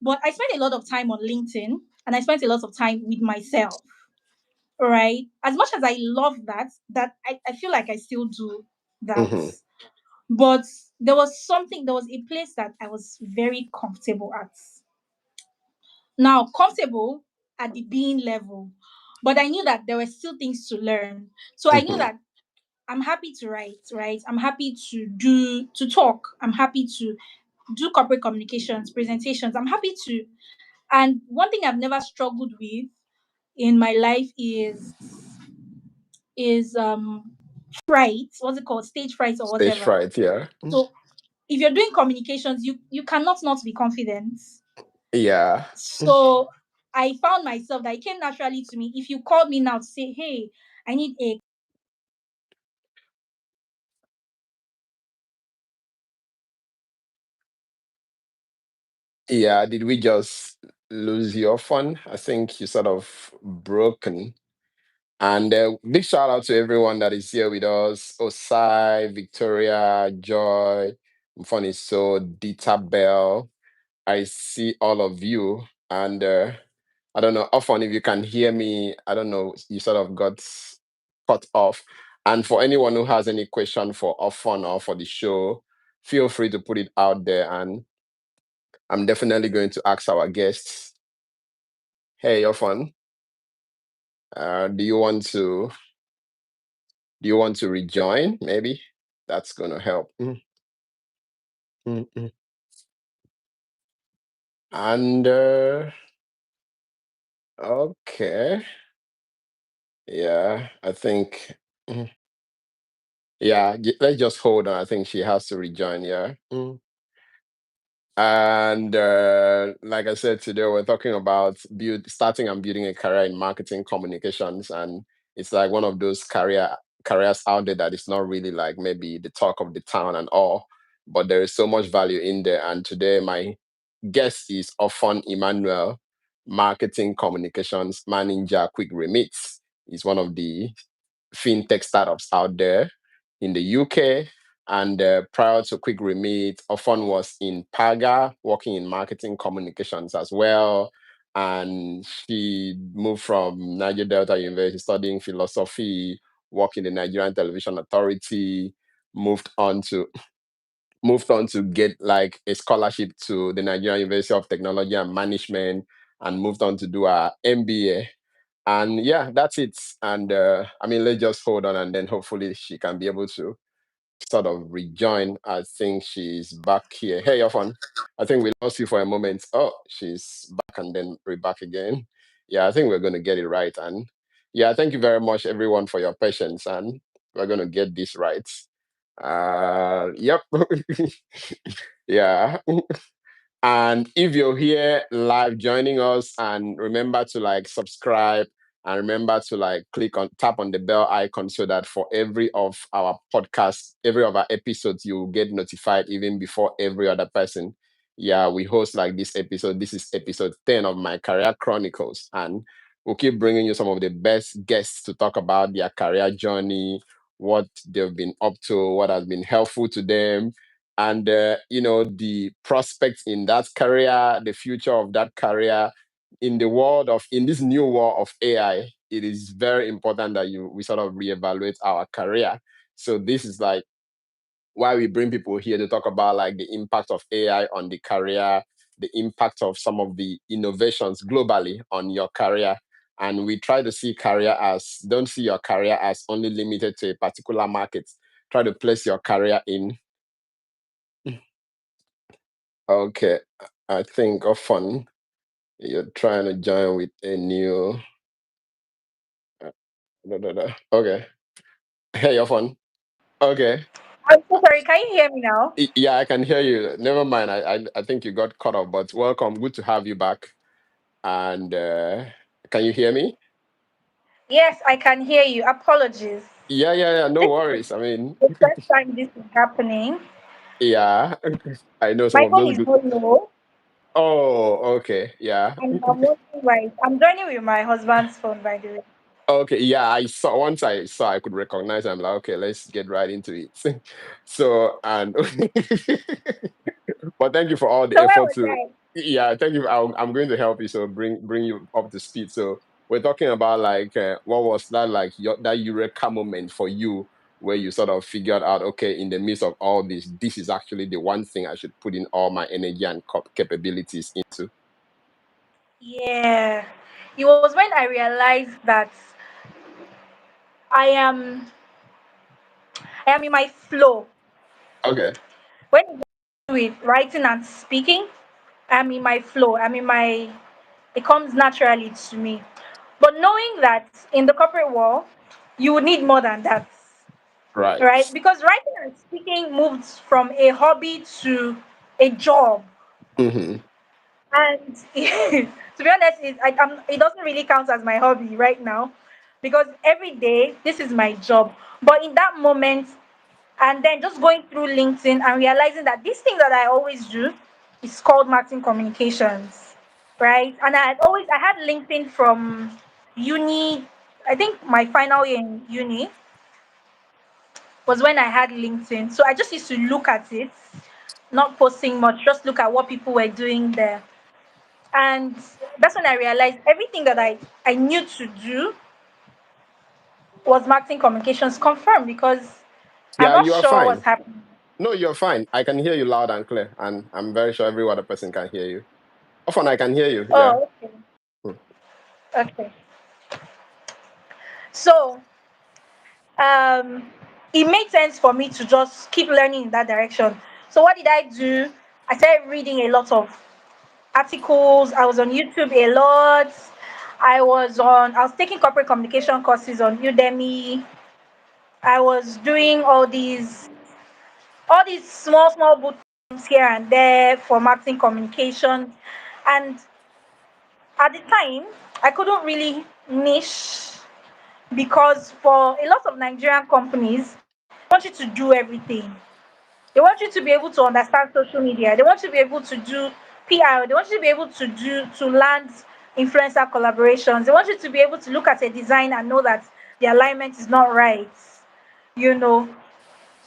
Speaker 2: But I spent a lot of time on LinkedIn and I spent a lot of time with myself. Right. As much as I love that I feel like I still do that.
Speaker 1: Mm-hmm.
Speaker 2: But there was a place that I was very comfortable at. Now, comfortable at the being level, but I knew that there were still things to learn. So I knew
Speaker 1: Mm-hmm.
Speaker 2: that I'm happy to write, right? I'm happy to talk. I'm happy to do corporate communications, presentations. I'm happy to. And one thing I've never struggled with in my life is fright. What's it called? Stage fright or
Speaker 1: Stage
Speaker 2: whatever.
Speaker 1: fright, yeah.
Speaker 2: So if you're doing communications, you cannot not be confident.
Speaker 1: Yeah.
Speaker 2: So I found myself that it came naturally to me. If you called me now to say, hey, I need a
Speaker 1: Yeah, did we just lose your phone? I think you sort of broken. And big shout out to everyone that is here with us: Osai, Victoria, Joy, Funny So, Dita Bell. I see all of you. And I don't know, often if you can hear me, I don't know, you sort of got cut off. And for anyone who has any question for Ofon or for the show, feel free to put it out there. And I'm definitely going to ask our guests, hey, Ofon, uh, do you want to do you want to rejoin? Maybe that's gonna help. Mm. And okay, yeah, I think. mm, Yeah, let's just hold on. I think she has to rejoin. Yeah. And like I said today, we're talking about starting and building a career in marketing communications, and it's like one of those career careers out there that is not really like maybe the talk of the town and all, but there is so much value in there. And today, my guest is Ofon Emmanuel, Marketing Communications Manager, QuikRemit. He's one of the fintech startups out there in the UK. And prior to QuikRemit, Ofon was in Paga, working in marketing communications as well. And she moved from Niger Delta University studying philosophy, worked in the Nigerian Television Authority, moved on to moved on to get like a scholarship to the Nigerian University of Technology and Management, and moved on to do a MBA. And yeah, that's it. And I mean, let's just hold on, and then hopefully she can be able to sort of rejoin. I think she's back here. Hey, Yofan. I think we lost you for a moment. Oh, she's back and then we're back again. Yeah, I think we're going to get it right. And yeah, thank you very much, everyone, for your patience. And we're going to get this right. Yep. Yeah. And if you're here live joining us, and remember to like subscribe, and remember to like tap on the bell icon, so that for every of our podcasts, every of our episodes, you will get notified even before every other person. Yeah, we host like this episode. This is episode 10 of my career chronicles. And we'll keep bringing you some of the best guests to talk about their career journey, what they've been up to, what has been helpful to them, and the prospects in that career, the future of that career in this new world of AI. It is very important that we sort of reevaluate our career. So this is like why we bring people here to talk about like the impact of AI on the career, the impact of some of the innovations globally on your career. And we try to see career as don't see your career as only limited to a particular market. Try to place your career in. Okay, I think often you're trying to join with a new. Uh, Okay, hey, often. Okay,
Speaker 2: I'm so sorry. Can you hear me now?
Speaker 1: yeah, I can hear you. Never mind. I think you got cut off, but welcome. Good to have you back. And can you hear me?
Speaker 2: Yes, I can hear you. Apologies.
Speaker 1: Yeah, yeah, yeah. No
Speaker 2: This is
Speaker 1: worries. I mean,
Speaker 2: the first time this is happening.
Speaker 1: yeah, I know some
Speaker 2: My
Speaker 1: of
Speaker 2: phone
Speaker 1: those.
Speaker 2: is not low,
Speaker 1: Oh, okay, yeah.
Speaker 2: and I'm wondering why. I'm joining with my husband's phone, by the way.
Speaker 1: Okay, yeah, I saw once I saw I could recognize. I'm like, okay, let's get right into it. So, and but thank you for all the
Speaker 2: So where
Speaker 1: effort
Speaker 2: was
Speaker 1: to.
Speaker 2: I?
Speaker 1: Yeah, thank you. I'm going to help you. So bring you up to speed. So we're talking about like what was that like that eureka moment for you, where you sort of figured out, okay, in the midst of all this is actually the one thing I should put in all my energy and capabilities into.
Speaker 2: Yeah, it was when I realized that I am I am in my flow.
Speaker 1: Okay.
Speaker 2: When it comes with writing and speaking, I'm in my flow. It comes naturally to me. But knowing that in the corporate world, you would need more than that,
Speaker 1: Right.
Speaker 2: right? Because writing and speaking moved from a hobby to a job.
Speaker 1: Mm-hmm.
Speaker 2: And to be honest, it doesn't really count as my hobby right now because every day this is my job. But in that moment, and then just going through LinkedIn and realizing that this thing that I always do is called marketing communications, right? And I had LinkedIn from uni. I think my final year in uni was when I had LinkedIn. So I just used to look at it, not posting much, just look at what people were doing there. And that's when I realized everything that I knew to do was marketing communications confirmed because I'm
Speaker 1: Yeah,
Speaker 2: not
Speaker 1: you are
Speaker 2: sure what's
Speaker 1: fine.
Speaker 2: happening.
Speaker 1: No, you're fine. I can hear you loud and clear, and I'm very sure every other person can hear you. Often I can hear you. Yeah.
Speaker 2: Oh, okay.
Speaker 1: Hmm.
Speaker 2: Okay. So um, it made sense for me to just keep learning in that direction. So what did I do? I started reading a lot of articles. I was on YouTube a lot. I was taking corporate communication courses on Udemy. I was doing all these small boot camps here and there for marketing communication. And at the time, I couldn't really niche. because for a lot of Nigerian companies, they want you to do everything. They want you to be able to understand social media. They want you to be able to do PR. They want you to be able to land influencer collaborations. They want you to be able to look at a design and know that the alignment is not right. You know,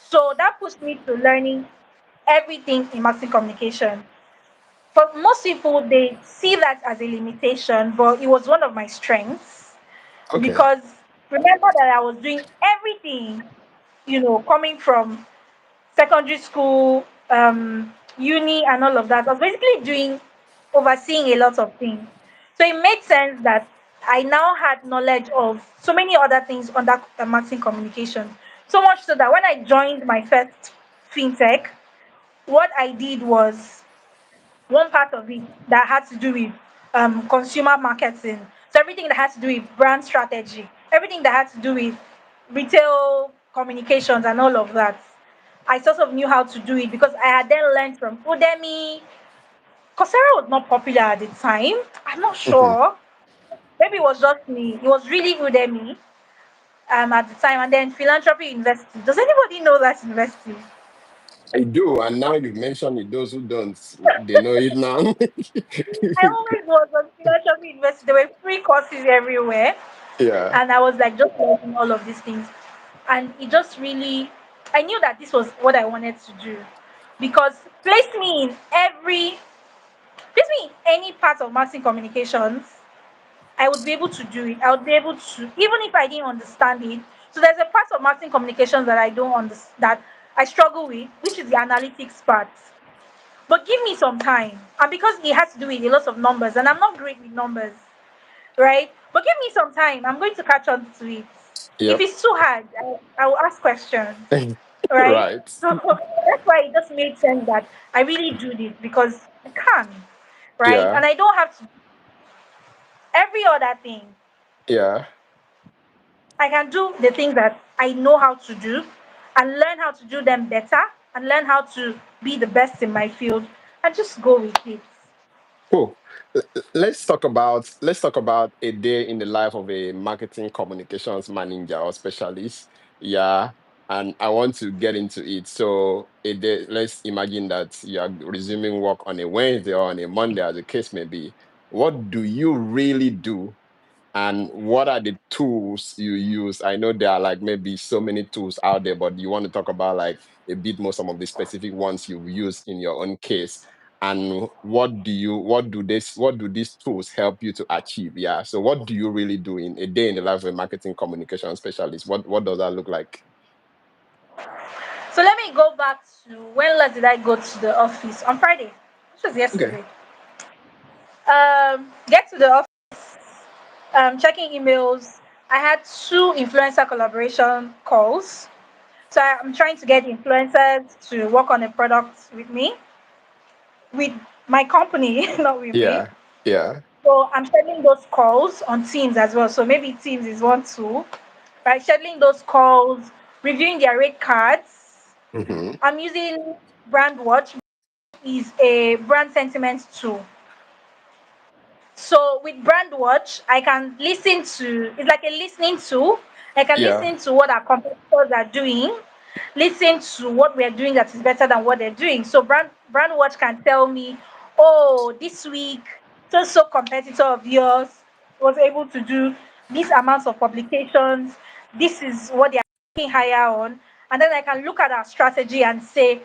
Speaker 2: so that pushed me to learning everything in marketing communication. For most people, they see that as a limitation, but it was one of my strengths
Speaker 1: Okay.
Speaker 2: because remember that I was doing everything, coming from secondary school, uni, and all of that. I was basically overseeing a lot of things. So it made sense that I now had knowledge of so many other things under marketing communication. So much so that when I joined my first fintech, what I did was one part of it that had to do with consumer marketing. So everything that had to do with brand strategy, everything that had to do with retail communications and all of that. I sort of knew how to do it because I had then learned from Udemy. Coursera was not popular at the time. I'm not
Speaker 1: Hmm.
Speaker 2: sure. Maybe it was just me. It was really Udemy at the time. And then Philanthropy University. Does anybody know that university?
Speaker 1: I do, and now you've mentioned it. Those who don't, they know it now.
Speaker 2: I always was on Philanthropy University. There were free courses everywhere.
Speaker 1: Yeah.
Speaker 2: And I was like just learning all of these things. And it just really, I knew that this was what I wanted to do because place me in any part of marketing communications, I would be able to do it. I would be able to, even if I didn't understand it. So there's a part of marketing communications that I don't understand, that I struggle with, which is the analytics part. But give me some time. And because it has to do with a lot of numbers, and I'm not great with numbers, right? But give me some time. I'm going to catch on to it. If
Speaker 1: Yep.
Speaker 2: it's too hard, I will ask questions, right?
Speaker 1: Right.
Speaker 2: So that's why it just made sense that I really do this because I can, right?
Speaker 1: Yeah.
Speaker 2: And I don't have to every other thing.
Speaker 1: Yeah.
Speaker 2: I can do the things that I know how to do and learn how to do them better and learn how to be the best in my field and just go with it.
Speaker 1: Cool. Let's talk about a day in the life of a marketing communications manager or specialist. Yeah. And I want to get into it. So a day, let's imagine that you are resuming work on a Wednesday or on a Monday, as the case may be. What do you really do, and what are the tools you use? I know there are like maybe so many tools out there, but you want to talk about like a bit more some of the specific ones you've used in your own case, and what do these tools help you to achieve? Yeah, so what do you really do in a day in the life of a marketing communication specialist? What does that look like?
Speaker 2: So let me go back to when last did I go to the office? On Friday, which was
Speaker 1: Okay.
Speaker 2: yesterday. Get to the office, checking emails. I had two influencer collaboration calls. So I'm trying to get influencers to work on a product with me, with my company, not with me.
Speaker 1: Yeah. Yeah.
Speaker 2: So I'm scheduling those calls on Teams as well. So maybe Teams is one tool, right? Scheduling those calls, reviewing their rate cards.
Speaker 1: Hmm.
Speaker 2: I'm using Brandwatch, is a brand sentiment tool. So with Brandwatch, I can listen to, it's like a listening tool. I can
Speaker 1: Yeah.
Speaker 2: listen to what our competitors are doing, listen to what we're doing that is better than what they're doing. So Brandwatch can tell me, oh, this week, so competitor of yours was able to do these amounts of publications. This is what they are working higher on. And then I can look at our strategy and say,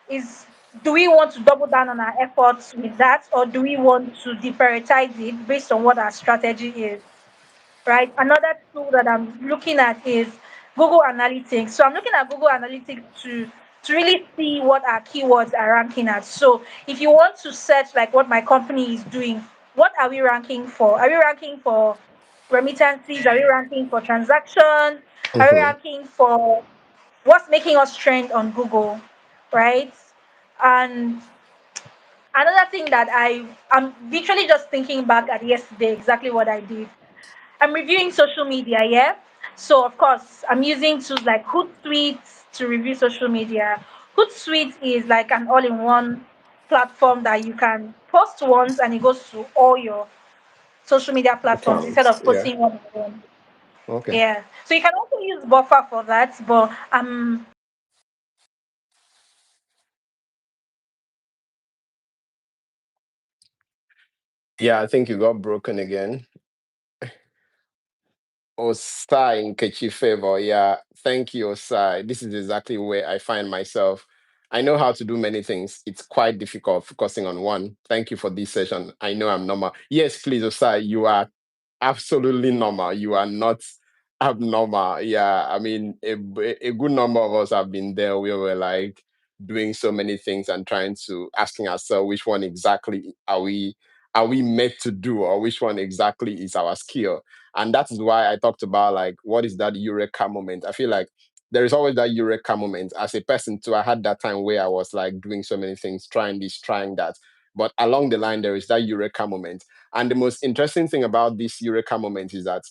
Speaker 2: is do we want to double down on our efforts with that, or do we want to deprioritize it based on what our strategy is, right? Another tool that I'm looking at is Google Analytics. So I'm looking at Google Analytics to really see what our keywords are ranking at. So if you want to search like what my company is doing, what are we ranking for? Are we ranking for remittances? Are we ranking for transactions? Are we
Speaker 1: Hmm.
Speaker 2: ranking for what's making us trend on Google, right? And another thing that I'm literally just thinking back at yesterday, exactly what I did. I'm reviewing social media, yeah. So of course, I'm using tools like Hootsuite to review social media. Hootsuite is like an all-in-one platform that you can post once and it goes to all your social media platforms instead
Speaker 1: Accounts.
Speaker 2: of
Speaker 1: Yeah.
Speaker 2: posting one on one.
Speaker 1: Okay.
Speaker 2: Yeah. So you can also use buffer for that, but
Speaker 1: Yeah, I think you got broken again. Osai Nkechi Favor. Yeah, thank you, Osai. This is exactly where I find myself. I know how to do many things. It's quite difficult focusing on one. Thank you for this session. I know I'm normal. Yes, please, Osai, you are absolutely normal. You are not abnormal. Yeah, I mean, a good number of us have been there where we're like doing so many things and trying to asking ourselves which one exactly are we meant to do, or which one exactly is our skill. And that is why I talked about like what is that eureka moment. I feel like there is always that eureka moment. As a person too, I had that time where I was like doing so many things, trying this, trying that. But along the line, there is that eureka moment. And the most interesting thing about this eureka moment is that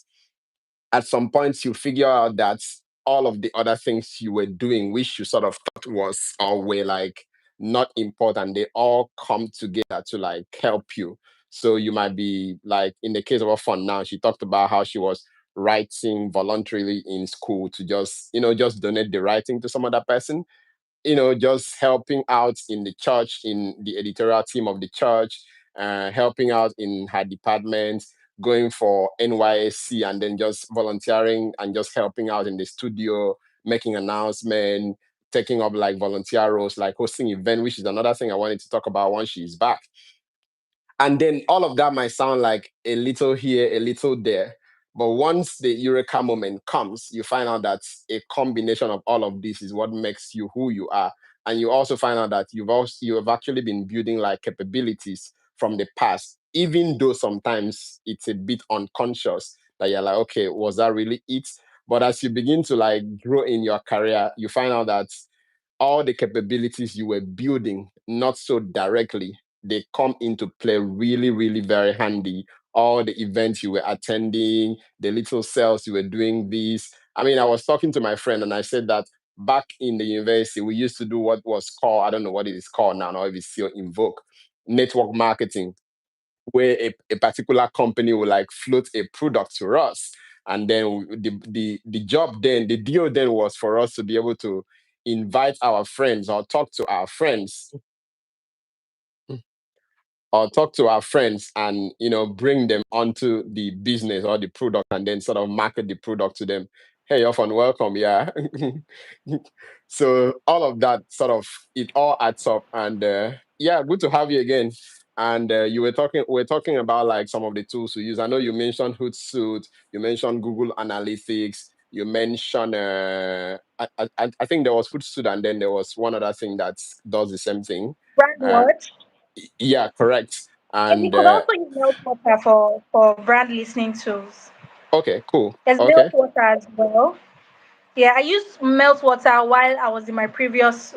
Speaker 1: at some point you figure out that all of the other things you were doing, which you sort of thought was or were like not important, they all come together to like help you. So you might be like in the case of Ofon now, she talked about how she was writing voluntarily in school to just, just donate the writing to some other person, just helping out in the church, in the editorial team of the church, helping out in her department, going for NYSC, and then just volunteering and just helping out in the studio, making announcement, taking up like volunteer roles, like hosting event, which is another thing I wanted to talk about once she's back. And then all of that might sound like a little here, a little there. But once the eureka moment comes, you find out that a combination of all of this is what makes you who you are. And you also find out that you have actually been building like capabilities from the past, even though sometimes it's a bit unconscious that you're like, okay, was that really it? But as you begin to like grow in your career, you find out that all the capabilities you were building, not so directly, they come into play really, really very handy. All the events you were attending, the little sales you were doing, this. I mean, I was talking to my friend and I said that back in the university, we used to do what was called, I don't know what it is called now, or if it's still in vogue, network marketing, where a particular company will like float a product to us. And then the job then, the deal then was for us to be able to invite our friends or talk to our friends or talk to our friends and bring them onto the business or the product and then sort of market the product to them. Hey, often welcome. Yeah. So all of that sort of, it all adds up. And yeah, good to have you again. And we're talking about like some of the tools we use. I know you mentioned Hootsuite, you mentioned Google Analytics, you mentioned I think there was Hootsuite, and then there was one other thing that does the same thing.
Speaker 2: brand
Speaker 1: uh,
Speaker 2: watch.
Speaker 1: yeah, correct.
Speaker 2: And you
Speaker 1: And
Speaker 2: could also use Meltwater for brand listening tools.
Speaker 1: okay, cool.
Speaker 2: There's
Speaker 1: Okay,
Speaker 2: Meltwater as well. Yeah, I used Meltwater while I was in my previous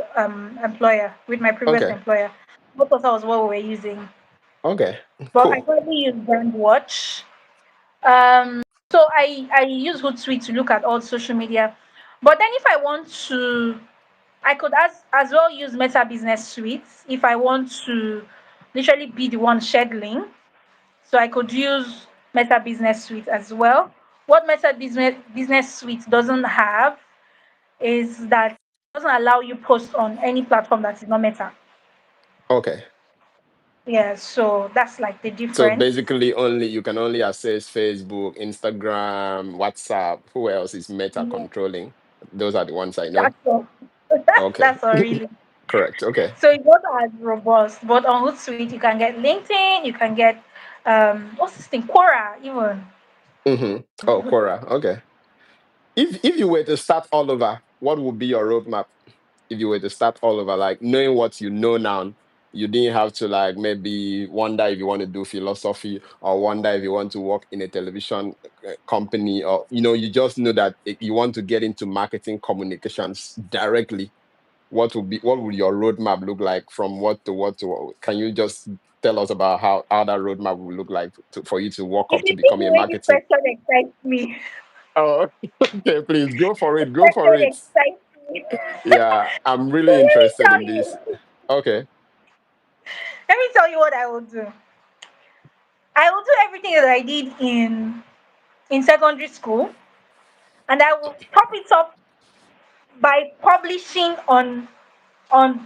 Speaker 2: employer, with my previous
Speaker 1: okay,
Speaker 2: employer. Meltwater was what we were using.
Speaker 1: okay,
Speaker 2: But I
Speaker 1: cool.
Speaker 2: currently use Brandwatch. Um, so I use Hootsuite to look at all social media. But then if I want to, I could as well use Meta Business Suite if I want to literally be the one scheduling. So I could use Meta Business Suite as well. What Business Suite doesn't have is that it doesn't allow you post on any platform that is not Meta.
Speaker 1: Okay.
Speaker 2: Yeah, so that's like the
Speaker 1: So
Speaker 2: difference.
Speaker 1: basically, only you can only access Facebook, Instagram, WhatsApp. Who else is Meta
Speaker 2: Yeah,
Speaker 1: controlling? Those are the ones I know.
Speaker 2: that's all.
Speaker 1: Okay,
Speaker 2: That's all really.
Speaker 1: correct. Okay.
Speaker 2: So it's not as robust, but on Hootsuite you can get LinkedIn, you can get what's this thing, Quora even.
Speaker 1: Mm-hmm. Oh, Quora. Okay. If you were to start all over, what would be your roadmap? If you were to start all over, like knowing what you know now, you didn't have to like maybe wonder if you want to do philosophy or wonder if you want to work in a television company, or you just know that you want to get into marketing communications directly. What would your roadmap look like from what to what to what? Can you just tell us about how that roadmap would look like for you to walk
Speaker 2: If
Speaker 1: up to
Speaker 2: you see
Speaker 1: becoming
Speaker 2: the
Speaker 1: a
Speaker 2: way this
Speaker 1: marketing?
Speaker 2: question excites me,
Speaker 1: Oh, okay, please go for
Speaker 2: this
Speaker 1: it. Go for
Speaker 2: question
Speaker 1: it.
Speaker 2: excites me.
Speaker 1: Yeah, I'm
Speaker 2: So
Speaker 1: really
Speaker 2: let me
Speaker 1: interested
Speaker 2: tell
Speaker 1: in this.
Speaker 2: you.
Speaker 1: Okay.
Speaker 2: Let me tell you what I will do. I will do everything that I did in secondary school. and I will top it up by publishing on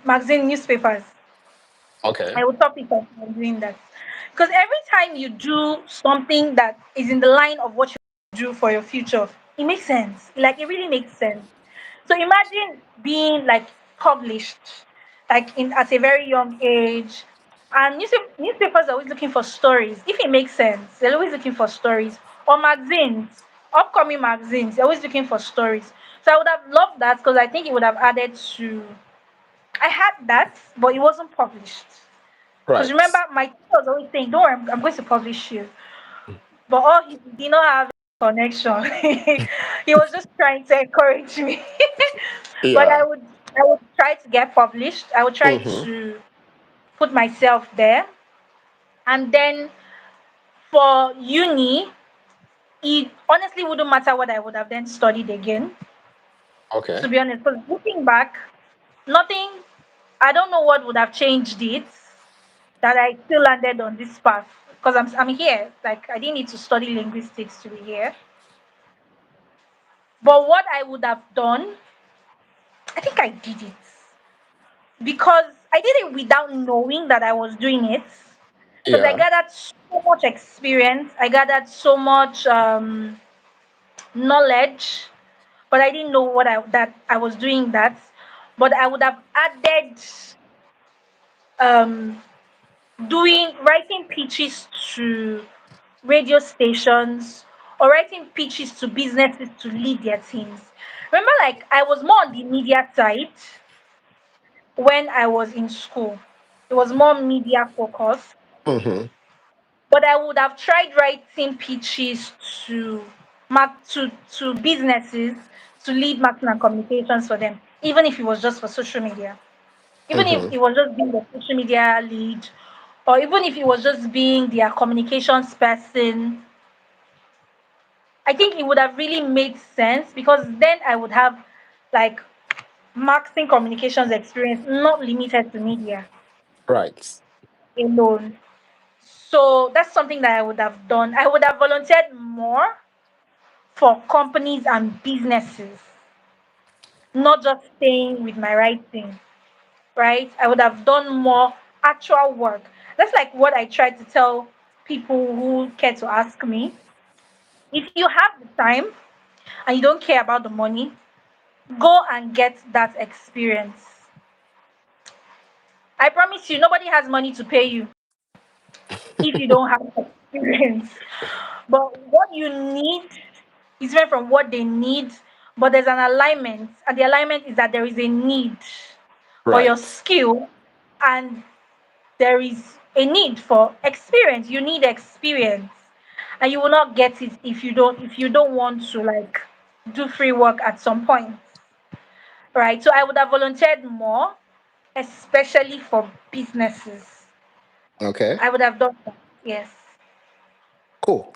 Speaker 2: magazine newspapers.
Speaker 1: Okay.
Speaker 2: I will top it up by doing that. Because every time you do something that is in the line of what you do for your future, it makes sense. Like it really makes sense. So imagine being like published, like in at a very young age. And newspapers are always looking for stories. If it makes sense, they're always looking for stories. Or magazines, upcoming magazines, they're always looking for stories. So I would have loved that because I think it would have added to. I had that, but it wasn't published. Because
Speaker 1: Right.
Speaker 2: remember, my teacher was always saying, "Don't worry, I'm going to publish you." But all he did not have connection. He was just trying to encourage me. But
Speaker 1: Yeah.
Speaker 2: I would try to get published. I would try
Speaker 1: Mm-hmm.
Speaker 2: to put myself there. And then for uni, it honestly wouldn't matter what I would have then studied again. To
Speaker 1: Okay.
Speaker 2: be honest, because looking back, nothing. I don't know what would have changed it that I still landed on this path because I'm here. Like I didn't need to study linguistics to be here. But what I would have done, I think I did it because I did it without knowing that I was doing it. Because I
Speaker 1: Yeah.
Speaker 2: gathered so much experience, I gathered so much knowledge, but I didn't know that I was doing that. But I would have added um, doing writing pitches to radio stations or writing pitches to businesses to lead their teams. Remember, like I was more on the media side when I was in school. It was more media focused,
Speaker 1: Mm-hmm.
Speaker 2: but I would have tried writing pitches to to businesses to lead marketing and communications for them, even if it was just for social media, even if
Speaker 1: Mm-hmm.
Speaker 2: it was just being the social media lead, or even if it was just being their communications person. I think it would have really made sense because then I would have like marketing communications experience, not limited to media
Speaker 1: Right.
Speaker 2: alone. So that's something that I would have done. I would have volunteered more for companies and businesses, not just staying with my writing, right? I would have done more actual work. That's like what I try to tell people who care to ask me. If you have the time and you don't care about the money, go and get that experience. I promise you, nobody has money to pay you if you don't have experience. But what you need is different from what they need, but there's an alignment, and the alignment is that there is a need for your
Speaker 1: Right.
Speaker 2: skill, and there is a need for experience. You need experience, and you will not get it if you don't want to like do free work at some point, right? So I would have volunteered more, especially for businesses.
Speaker 1: Okay.
Speaker 2: I would have done that. Yes.
Speaker 1: Cool.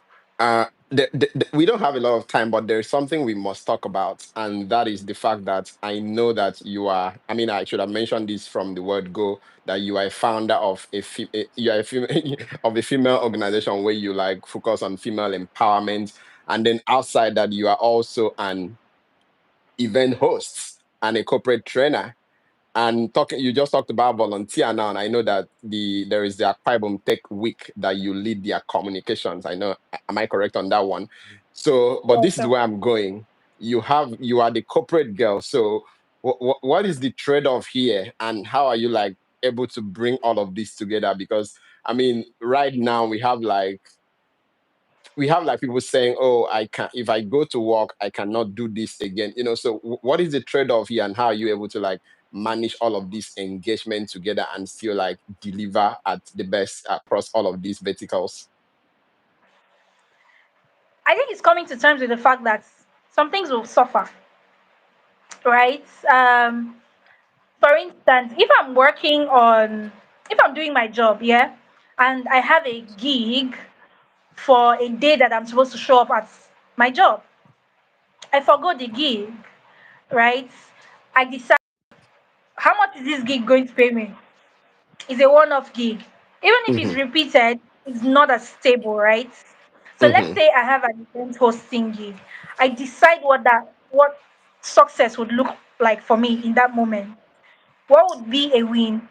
Speaker 1: We don't have a lot of time, but there's something we must talk about, and that is the fact that I know that you are. I mean, I should have mentioned this from the word go that you are a founder of you are a female of a female organization where you like focus on female empowerment, and then outside that, you are also an event host and a corporate trainer. And talking, you just talked about volunteer now, and I know that there is the Akpaibum Tech Week that you lead their communications. I know, am I correct on that one? So, but
Speaker 2: Yes.
Speaker 1: this is where I'm going. You are the corporate girl. So, what is the trade-off here, and how are you like able to bring all of this together? Because I mean, right now we have like people saying, "Oh, I can if I go to work, I cannot do this again." So what is the trade-off here, and how are you able to like manage all of this engagement together and still like deliver at the best across all of these verticals?
Speaker 2: I think it's coming to terms with the fact that some things will suffer, right? For instance, if I'm doing my job, yeah, and I have a gig for a day that I'm supposed to show up at my job, I forgo the gig, right? I decide how much is this gig going to pay me? It's a one-off gig. Even if it's
Speaker 1: Hmm.
Speaker 2: repeated, it's not as stable, right? So let's
Speaker 1: Mm-hmm.
Speaker 2: say I have an event hosting gig. I decide what success would look like for me in that moment. What would be a win?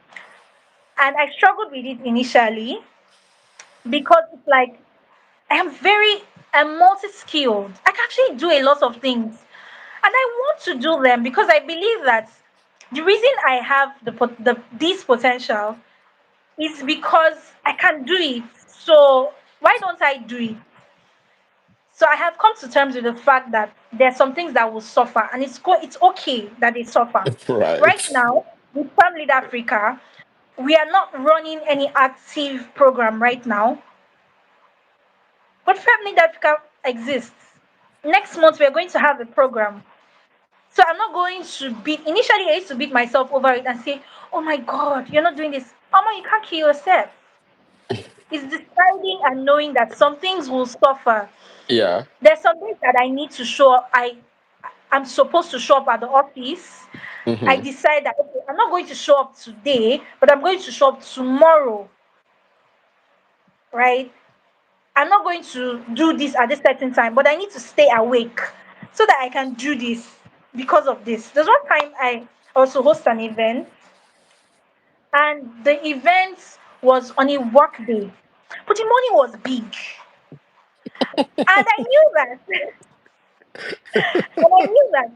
Speaker 2: And I struggled with it initially because it's like I'm multi-skilled. I can actually do a lot of things. And I want to do them because I believe that the reason I have this potential is because I can do it. So why don't I do it? So I have come to terms with the fact that there's some things that will suffer, and it's okay that they suffer. Right
Speaker 1: Right.
Speaker 2: now, with Farm Lead Africa, we are not running any active program right now, but Farm Lead Africa exists. Next month, we are going to have a program. So I'm not going to beat. Initially, I used to beat myself over it and say, "Oh my God, you're not doing this. Mama, you can't kill yourself." It's deciding and knowing that some things will suffer.
Speaker 1: Yeah.
Speaker 2: There's some things that I need to show up. I'm supposed to show up at the office. I
Speaker 1: Mm-hmm.
Speaker 2: decide that okay, I'm not going to show up today, but I'm going to show up tomorrow, right? I'm not going to do this at this certain time, but I need to stay awake so that I can do this because of this. There's one time I also host an event, and the event was on a work day, but the money was big, and I knew that, and I knew that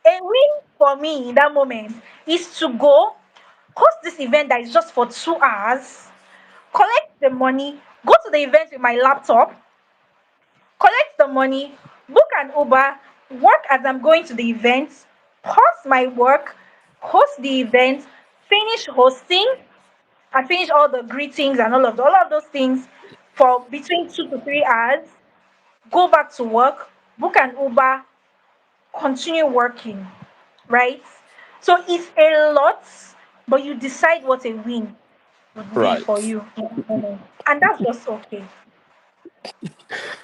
Speaker 2: a win for me in that moment is to go host this event that is just for 2 hours, collect the money, go to the event with my laptop, collect the money, book an Uber, work as I'm going to the event, pause my work, host the event, finish hosting, and finish all the greetings and all of those things for between 2 to 3 hours, go back to work, book an Uber, continue working, right? So it's a lot, but you decide what a win would be for
Speaker 1: Right.
Speaker 2: you in that moment. And that's just okay.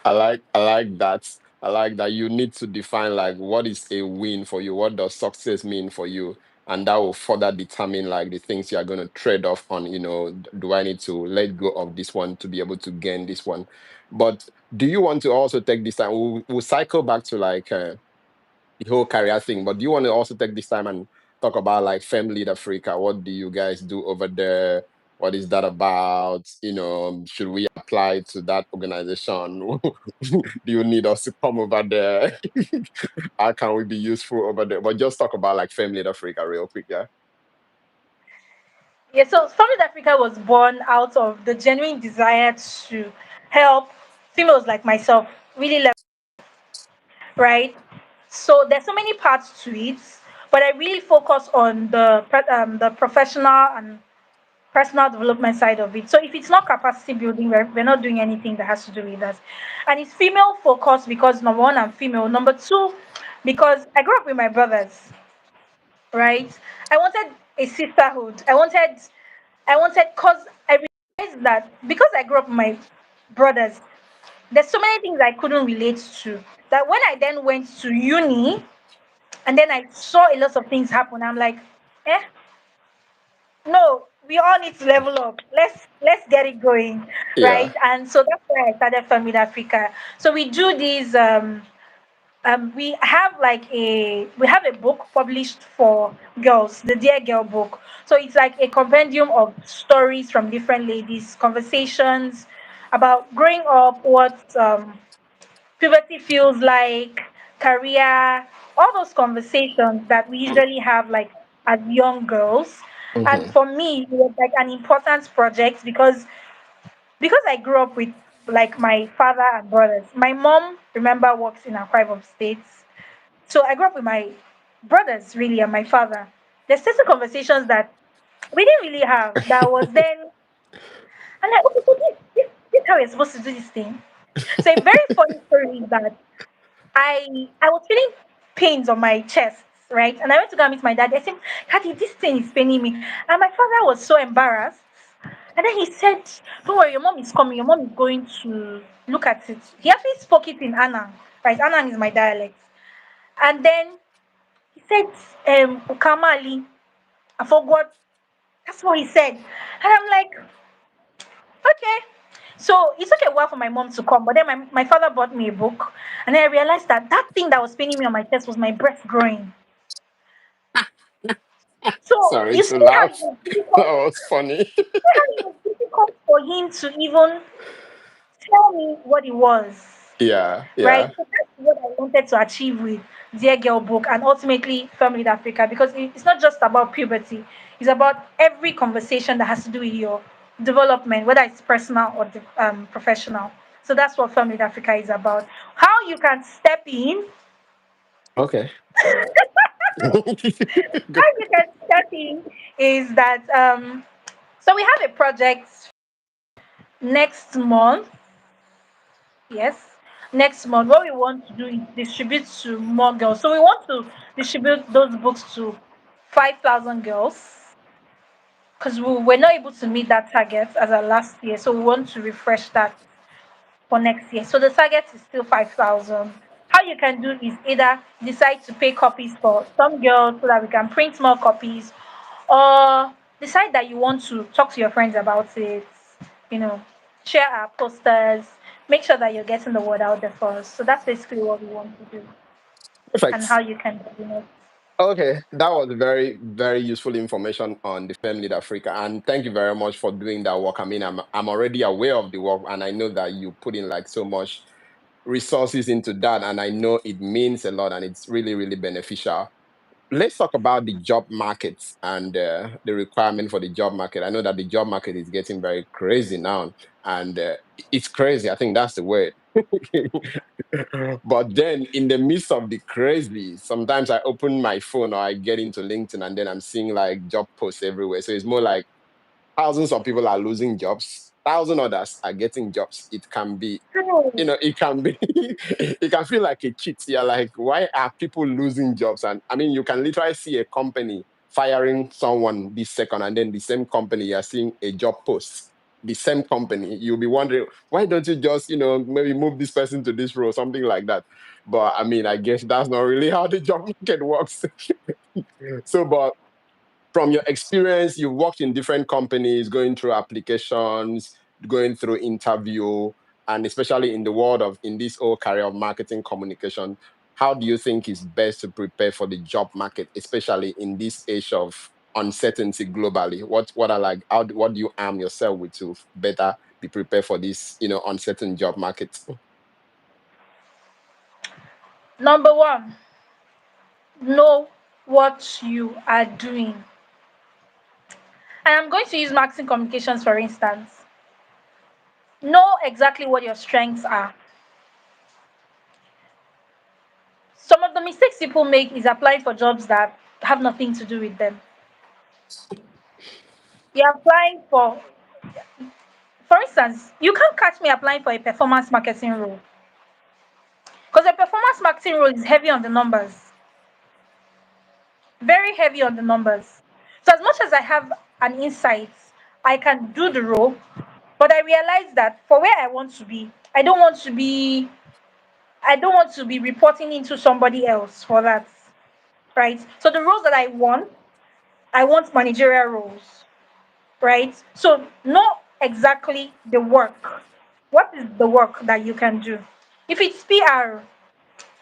Speaker 1: I like that. I like that you need to define like what is a win for you, what does success mean for you, and that will further determine like the things you are going to trade off on, do I need to let go of this one to be able to gain this one? But do you want to also take this time? We'll cycle back to like the whole career thing, but do you want to also take this time and talk about like Fem Lead Africa? What do you guys do over there? What is that about? Should we apply to that organization? Do you need us to come over there? How can we be useful over there? But just talk about like Fem Lead Africa real quick, yeah.
Speaker 2: Yeah, so Summit Africa was born out of the genuine desire to help females like myself really level, right? So there's so many parts to it, but I really focus on the professional and personal development side of it. So if it's not capacity building, we're not doing anything that has to do with that. And it's female focused because number one, I'm female. Number two, because I grew up with my brothers, right? I wanted a sisterhood. I wanted because I realized that because I grew up with my brothers, there's so many things I couldn't relate to. That when I then went to uni and then I saw a lot of things happen, I'm like, eh, no, we all need to level up. Let's get it going,
Speaker 1: Yeah.
Speaker 2: right? And so that's why I started Fun with Africa. So we do these. We have a book published for girls, the Dear Girl book. So it's like a compendium of stories from different ladies, conversations about growing up, what puberty feels like, career, all those conversations that we usually have like as young girls. And
Speaker 1: Hmm.
Speaker 2: for me, it was like an important project because I grew up with like my father and brothers. My mom, remember, works in Akwa Ibom States. So I grew up with my brothers really and my father. There's certain conversations that we didn't really have that was then and like, okay, so this how we're supposed to do this thing. So a very funny story is that I was feeling pains on my chest, right? And I went to go and meet my dad. I said, Daddy, this thing is paining me. And my father was so embarrassed. And then he said, don't worry, your mom is coming. Your mom is going to look at it. He actually spoke it in Anang, right? Anang is my dialect. And then he said, Ukamali. I forgot. That's what he said. And I'm like, okay. So it took a while for my mom to come, but then my father bought me a book, and then I realized that that thing that was paining me on my chest was my breast growing. So
Speaker 1: Sorry
Speaker 2: you
Speaker 1: to
Speaker 2: see how it
Speaker 1: laugh.
Speaker 2: was
Speaker 1: That
Speaker 2: difficult.
Speaker 1: was funny.
Speaker 2: See how it was difficult for him to even tell me what it was,
Speaker 1: Yeah,
Speaker 2: right?
Speaker 1: yeah.
Speaker 2: So that's what I wanted to achieve with Dear Girl book and ultimately Family in Africa, because it's not just about puberty, it's about every conversation that has to do with your development, whether it's personal or professional. So that's what Family in Africa is about. How you can step in,
Speaker 1: Okay.
Speaker 2: how you can step in is that so we have a project next month. Yes. Next month, what we want to do is distribute to more girls. So we want to distribute those books to 5,000 girls because we were not able to meet that target as our last year. So we want to refresh that for next year. So the target is still 5,000. How you can do is either decide to pay copies for some girls so that we can print more copies, or decide that you want to talk to your friends about it, you know, share our posters, make sure that you're getting the word out there for us. So that's basically what we want to do and how
Speaker 1: Perfect.
Speaker 2: you can do it.
Speaker 1: Okay, that was very, very useful information on the Family Lead Africa, and thank you very much for doing that work. I mean, I'm already aware of the work, and I know that you put in like so much resources into that, and I know it means a lot, and it's really, really beneficial. Let's talk about the job market and the requirement for the job market. I know that the job market is getting very crazy now, and it's crazy. I think that's the word. But then, in the midst of the crazy, sometimes I open my phone or I get into LinkedIn, and then I'm seeing like job posts everywhere. So it's more like thousands of people are losing jobs, thousand others are getting jobs. It can be,
Speaker 2: True.
Speaker 1: it can be, it can feel like a cheat. You're like, why are people losing jobs? And I mean, you can literally see a company firing someone this second, and then the same company you're seeing a job post. The same company, you'll be wondering, why don't you just, maybe move this person to this role, something like that. But I mean, I guess that's not really how the job market works. So, but from your experience, you've worked in different companies, going through applications, going through interview, and especially in the world of in this whole career of marketing communication. How do you think is best to prepare for the job market, especially in this age of uncertainty globally? What are like what do you arm yourself with to better be prepared for this uncertain job market?
Speaker 2: Number one, know what you are doing. And I'm going to use marketing communications for instance. Know exactly what your strengths are. Some of the mistakes people make is applying for jobs that have nothing to do with them. You're applying for instance, you can't catch me applying for a performance marketing role because a performance marketing role is heavy on the numbers, very heavy on the numbers. So, as much as I have an insight, I can do the role, but I realize that for where I want to be, I don't want to be reporting into somebody else for that, right? So, the roles that I want managerial roles, right? So know exactly the work. What is the work that you can do? If it's PR,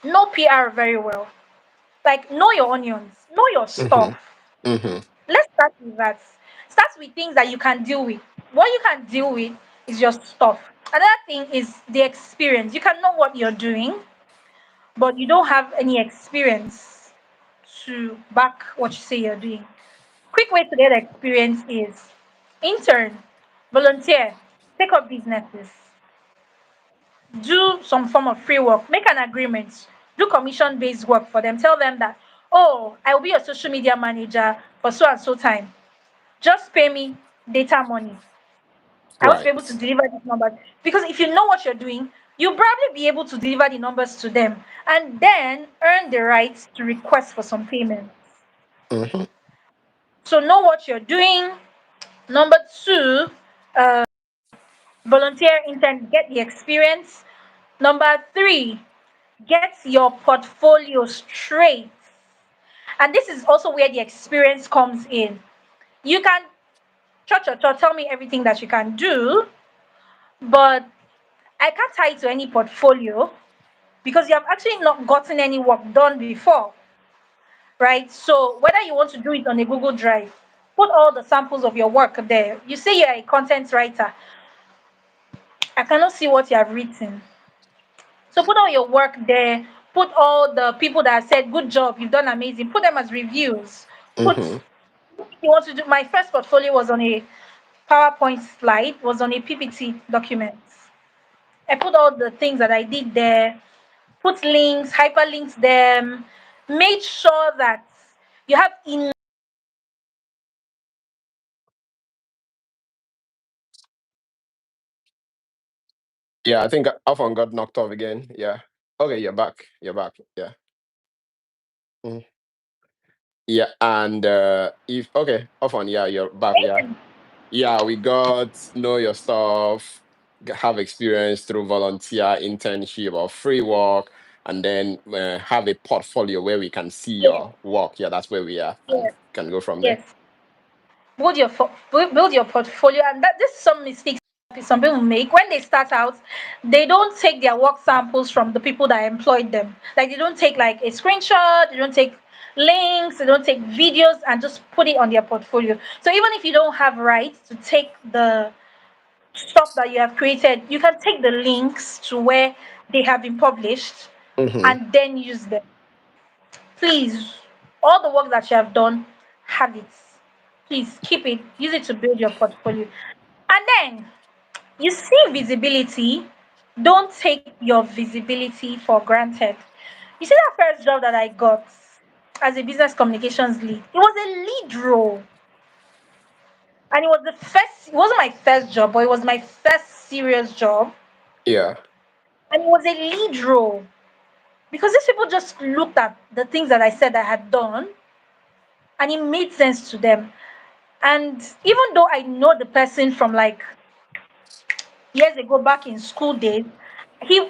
Speaker 2: know PR very well. Like know your onions, know your
Speaker 1: Mm-hmm.
Speaker 2: stuff.
Speaker 1: Mm-hmm.
Speaker 2: Let's start with that. Start with things that you can deal with. What you can deal with is your stuff. Another thing is the experience. You can know what you're doing, but you don't have any experience to back what you say you're doing. Quick way to get experience is intern, volunteer, take up businesses, do some form of free work, make an agreement, do commission based work for them. Tell them that, oh, I will be your social media manager for so and so time. Just pay me data money. I want to be able to
Speaker 1: Right.
Speaker 2: deliver these numbers. Because if you know what you're doing, you'll probably be able to deliver the numbers to them and then earn the right to request for some payment.
Speaker 1: Mm-hmm.
Speaker 2: So know what you're doing. Number two, volunteer intern, get the experience. Number three, get your portfolio straight. And this is also where the experience comes in. You can tell me everything that you can do, but I can't tie it to any portfolio because you have actually not gotten any work done before, right? So whether you want to do it on a Google Drive, put all the samples of your work there. You say you're a content writer. I cannot see what you have written. So put all your work there. Put all the people that have said, good job, you've done amazing. Put them as reviews. Put,
Speaker 1: Mm-hmm.
Speaker 2: if you want to do, my first portfolio was on a PowerPoint slide, was on a PPT document. I put all the things that I did there, put links, hyperlinks them, made sure that you have enough.
Speaker 1: Yeah, I think Ofon got knocked off again. Yeah. Okay, you're back. You're back. Yeah. Mhm. Yeah, and if okay, Ofon, yeah, you're back. Yeah. Yeah, we got know your stuff, have experience through volunteer, internship, or free work, and then have a portfolio where we can see
Speaker 2: Yes,
Speaker 1: your work. Yeah, that's where we are, and
Speaker 2: yes,
Speaker 1: can go from there.
Speaker 2: yes. Build your portfolio, and that this is some mistakes some people make when they start out. They don't take their work samples from the people that employed them. Like they don't take like a screenshot, they don't take links, they don't take videos and just put it on their portfolio. So even if you don't have rights to take the stuff that you have created, you can take the links to where they have been published
Speaker 1: Mm-hmm.
Speaker 2: and then use them. Please, all the work that you have done, have it. Please keep it, use it to build your portfolio. And then you see visibility, don't take your visibility for granted. You see that first job that I got as a business communications lead, it was a lead role. And it wasn't my first job, but it was my first serious job.
Speaker 1: Yeah.
Speaker 2: And it was a lead role. Because these people just looked at the things that I said I had done and it made sense to them. And even though I know the person from like years ago back in school days, he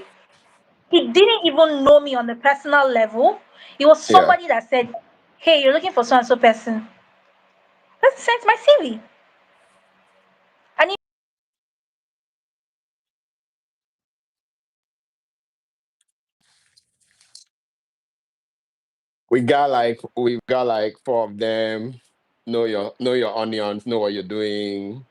Speaker 2: he didn't even know me on a personal level. It was
Speaker 1: Yeah.
Speaker 2: somebody that said, "Hey, you're looking for so and so person." Let's send my CV. And
Speaker 1: We got like four of them. Know your onions, know what you're doing,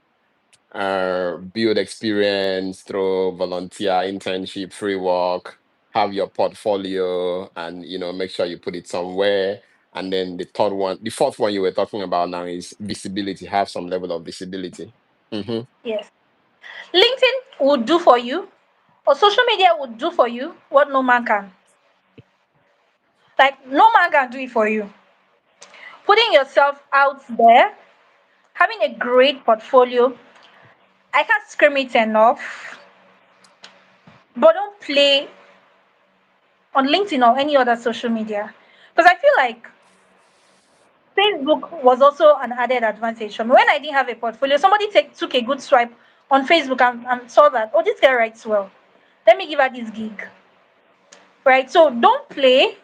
Speaker 1: build experience through volunteer, internship, free work, have your portfolio, and make sure you put it somewhere. And then the fourth one you were talking about now is visibility. Have some level of visibility. Mm-hmm.
Speaker 2: yes, LinkedIn would do for you, or social media would do for you what no man can. Like no man can do it for you. Putting yourself out there, having a great portfolio. I can't scream it enough, but don't play on LinkedIn or any other social media. Because I feel like Facebook was also an added advantage for me. When I didn't have a portfolio, somebody took a good swipe on Facebook and saw that, oh, this guy writes well. Let me give her this gig. Right? So don't play.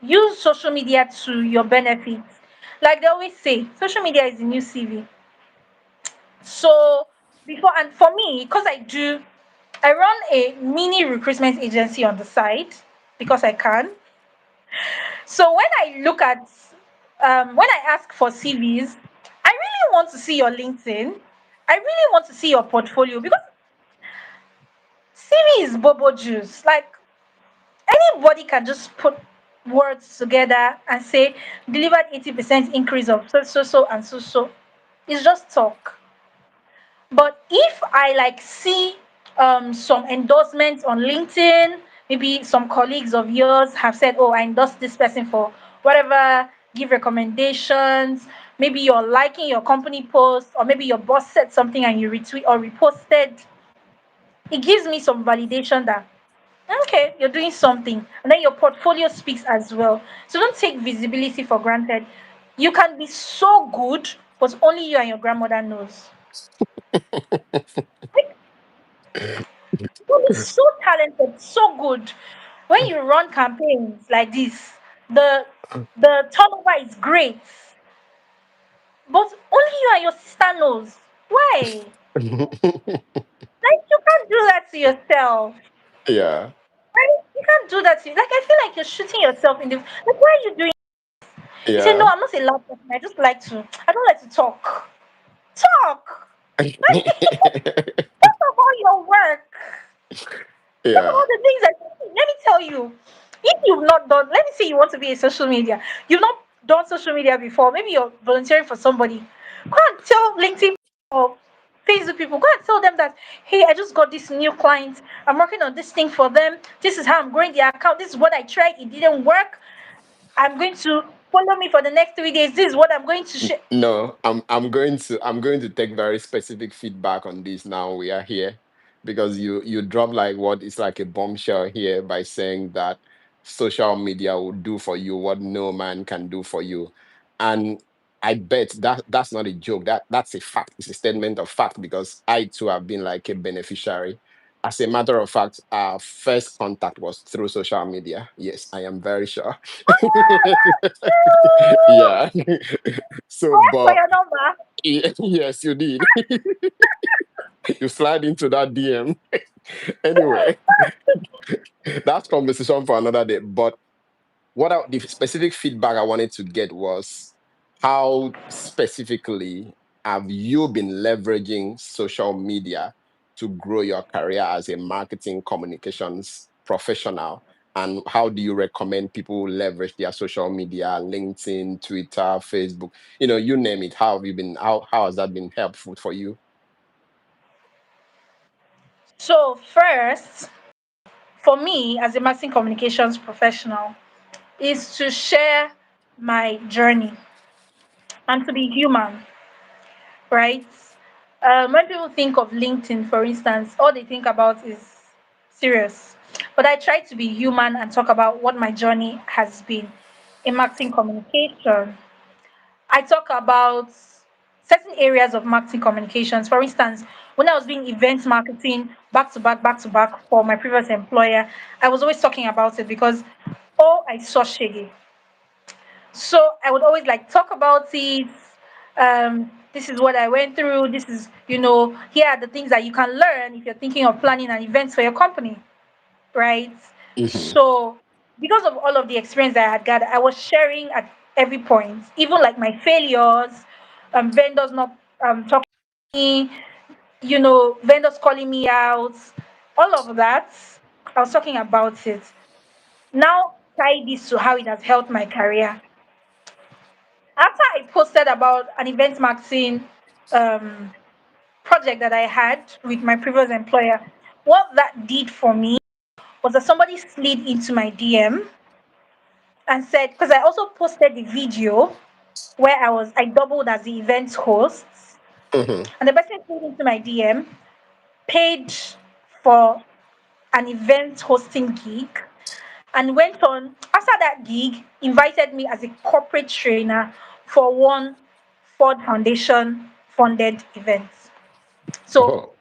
Speaker 2: Use social media to your benefit. Like they always say, social media is the new CV. So before and for me, because I run a mini recruitment agency on the side because I can. So when I ask for CVs, I really want to see your LinkedIn. I really want to see your portfolio because CV is bobo juice. Like anybody can just put words together and say delivered 80% increase of so and so. It's just talk. But if I like see some endorsements on LinkedIn, maybe some colleagues of yours have said, "Oh, I endorsed this person for whatever," give recommendations. Maybe you're liking your company post, or maybe your boss said something and you retweet or reposted. It gives me some validation that okay, you're doing something, and then your portfolio speaks as well. So don't take visibility for granted. You can be so good, but only you and your grandmother knows. You'll be so talented, so good. When you run campaigns like this, the the turnover is great, but only you and your sister knows. Why? Like you can't do that to yourself.
Speaker 1: Yeah.
Speaker 2: Right? You can't do that to you. Like I feel like you're shooting yourself in the like why are you doing you say no,
Speaker 1: Yeah.
Speaker 2: I'm not a loud person. I don't like to talk. Talk. Talk about your work. Talk
Speaker 1: Yeah.
Speaker 2: about the things that let me tell you. If you've not done let me say you want to be a social media, you've not done social media before, maybe you're volunteering for somebody. Go and tell LinkedIn or Facebook people, go and tell them that, hey, I just got this new client. I'm working on this thing for them. This is how I'm growing the account. This is what I tried. It didn't work. I'm going to follow me for the next 3 days. This is what I'm going to share.
Speaker 1: No, I'm going to take very specific feedback on this now we are here, because you drop like what is like a bombshell here by saying that social media will do for you what no man can do for you. And I bet that that's not a joke. That's a fact. It's a statement of fact, because I too have been like a beneficiary. As a matter of fact, our first contact was through social media. Yes, I am very sure. Yeah. So,
Speaker 2: I ask for
Speaker 1: but
Speaker 2: your number.
Speaker 1: yes, you did. You slide into that DM. Anyway, that's conversation for another day. But the specific feedback I wanted to get was, how specifically have you been leveraging social media to grow your career as a marketing communications professional? And how do you recommend people leverage their social media, LinkedIn, Twitter, Facebook, you name it? How have you been, how has that been helpful for you?
Speaker 2: So first, for me as a marketing communications professional, is to share my journey and to be human, right? When people think of LinkedIn, for instance, all they think about is serious. But I try to be human and talk about what my journey has been in marketing communication. I talk about certain areas of marketing communications. For instance, when I was doing events marketing back to back for my previous employer, I was always talking about it because I saw Shege. So I would always like talk about it. This is what I went through. This is, here are the things that you can learn if you're thinking of planning an event for your company, right?
Speaker 1: Hmm.
Speaker 2: So because of all of the experience that I had gathered, I was sharing at every point, even like my failures, vendors not talking to me, vendors calling me out, all of that. I was talking about it. Now tie this to how it has helped my career. After I posted about an event marketing um, project that I had with my previous employer, what that did for me was that somebody slid into my DM and said, because I also posted the video where I doubled as the event host,
Speaker 1: Hmm.
Speaker 2: and the person slid into my DM, paid for an event hosting gig, and went on after that gig, invited me as a corporate trainer for one Ford Foundation funded event. So
Speaker 1: Oh.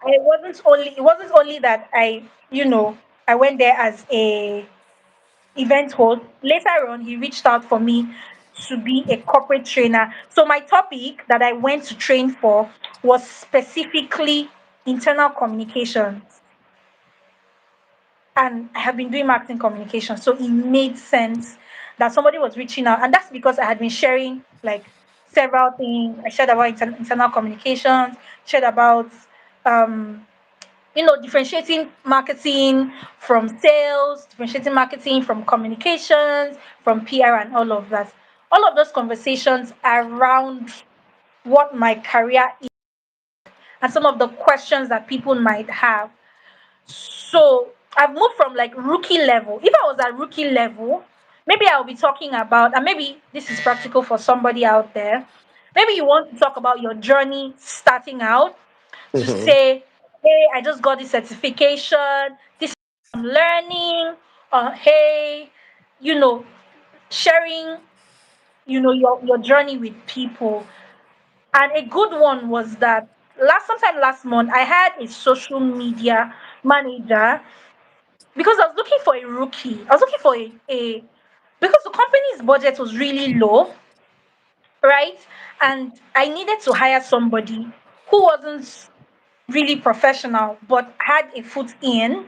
Speaker 2: it wasn't only that I went there as a event host. Later on, he reached out for me to be a corporate trainer. So my topic that I went to train for was specifically internal communications, and I have been doing marketing communication. So it made sense that somebody was reaching out. And that's because I had been sharing like several things. I shared about internal communications, shared about, um, differentiating marketing from sales, differentiating marketing from communications, from PR, and all of that. All of those conversations around what my career is and some of the questions that people might have. So I've moved from like rookie level. If I was at rookie level, maybe I'll be talking about, and maybe this is practical for somebody out there. Maybe you want to talk about your journey starting out to
Speaker 1: Hmm.
Speaker 2: say, hey, I just got this certification, this is what I'm learning, hey, you know, sharing, your journey with people. And a good one was that sometime last month, I had a social media manager because I was looking for a rookie. I was looking for a because the company's budget was really low, right? And I needed to hire somebody who wasn't. really professional, but had a foot in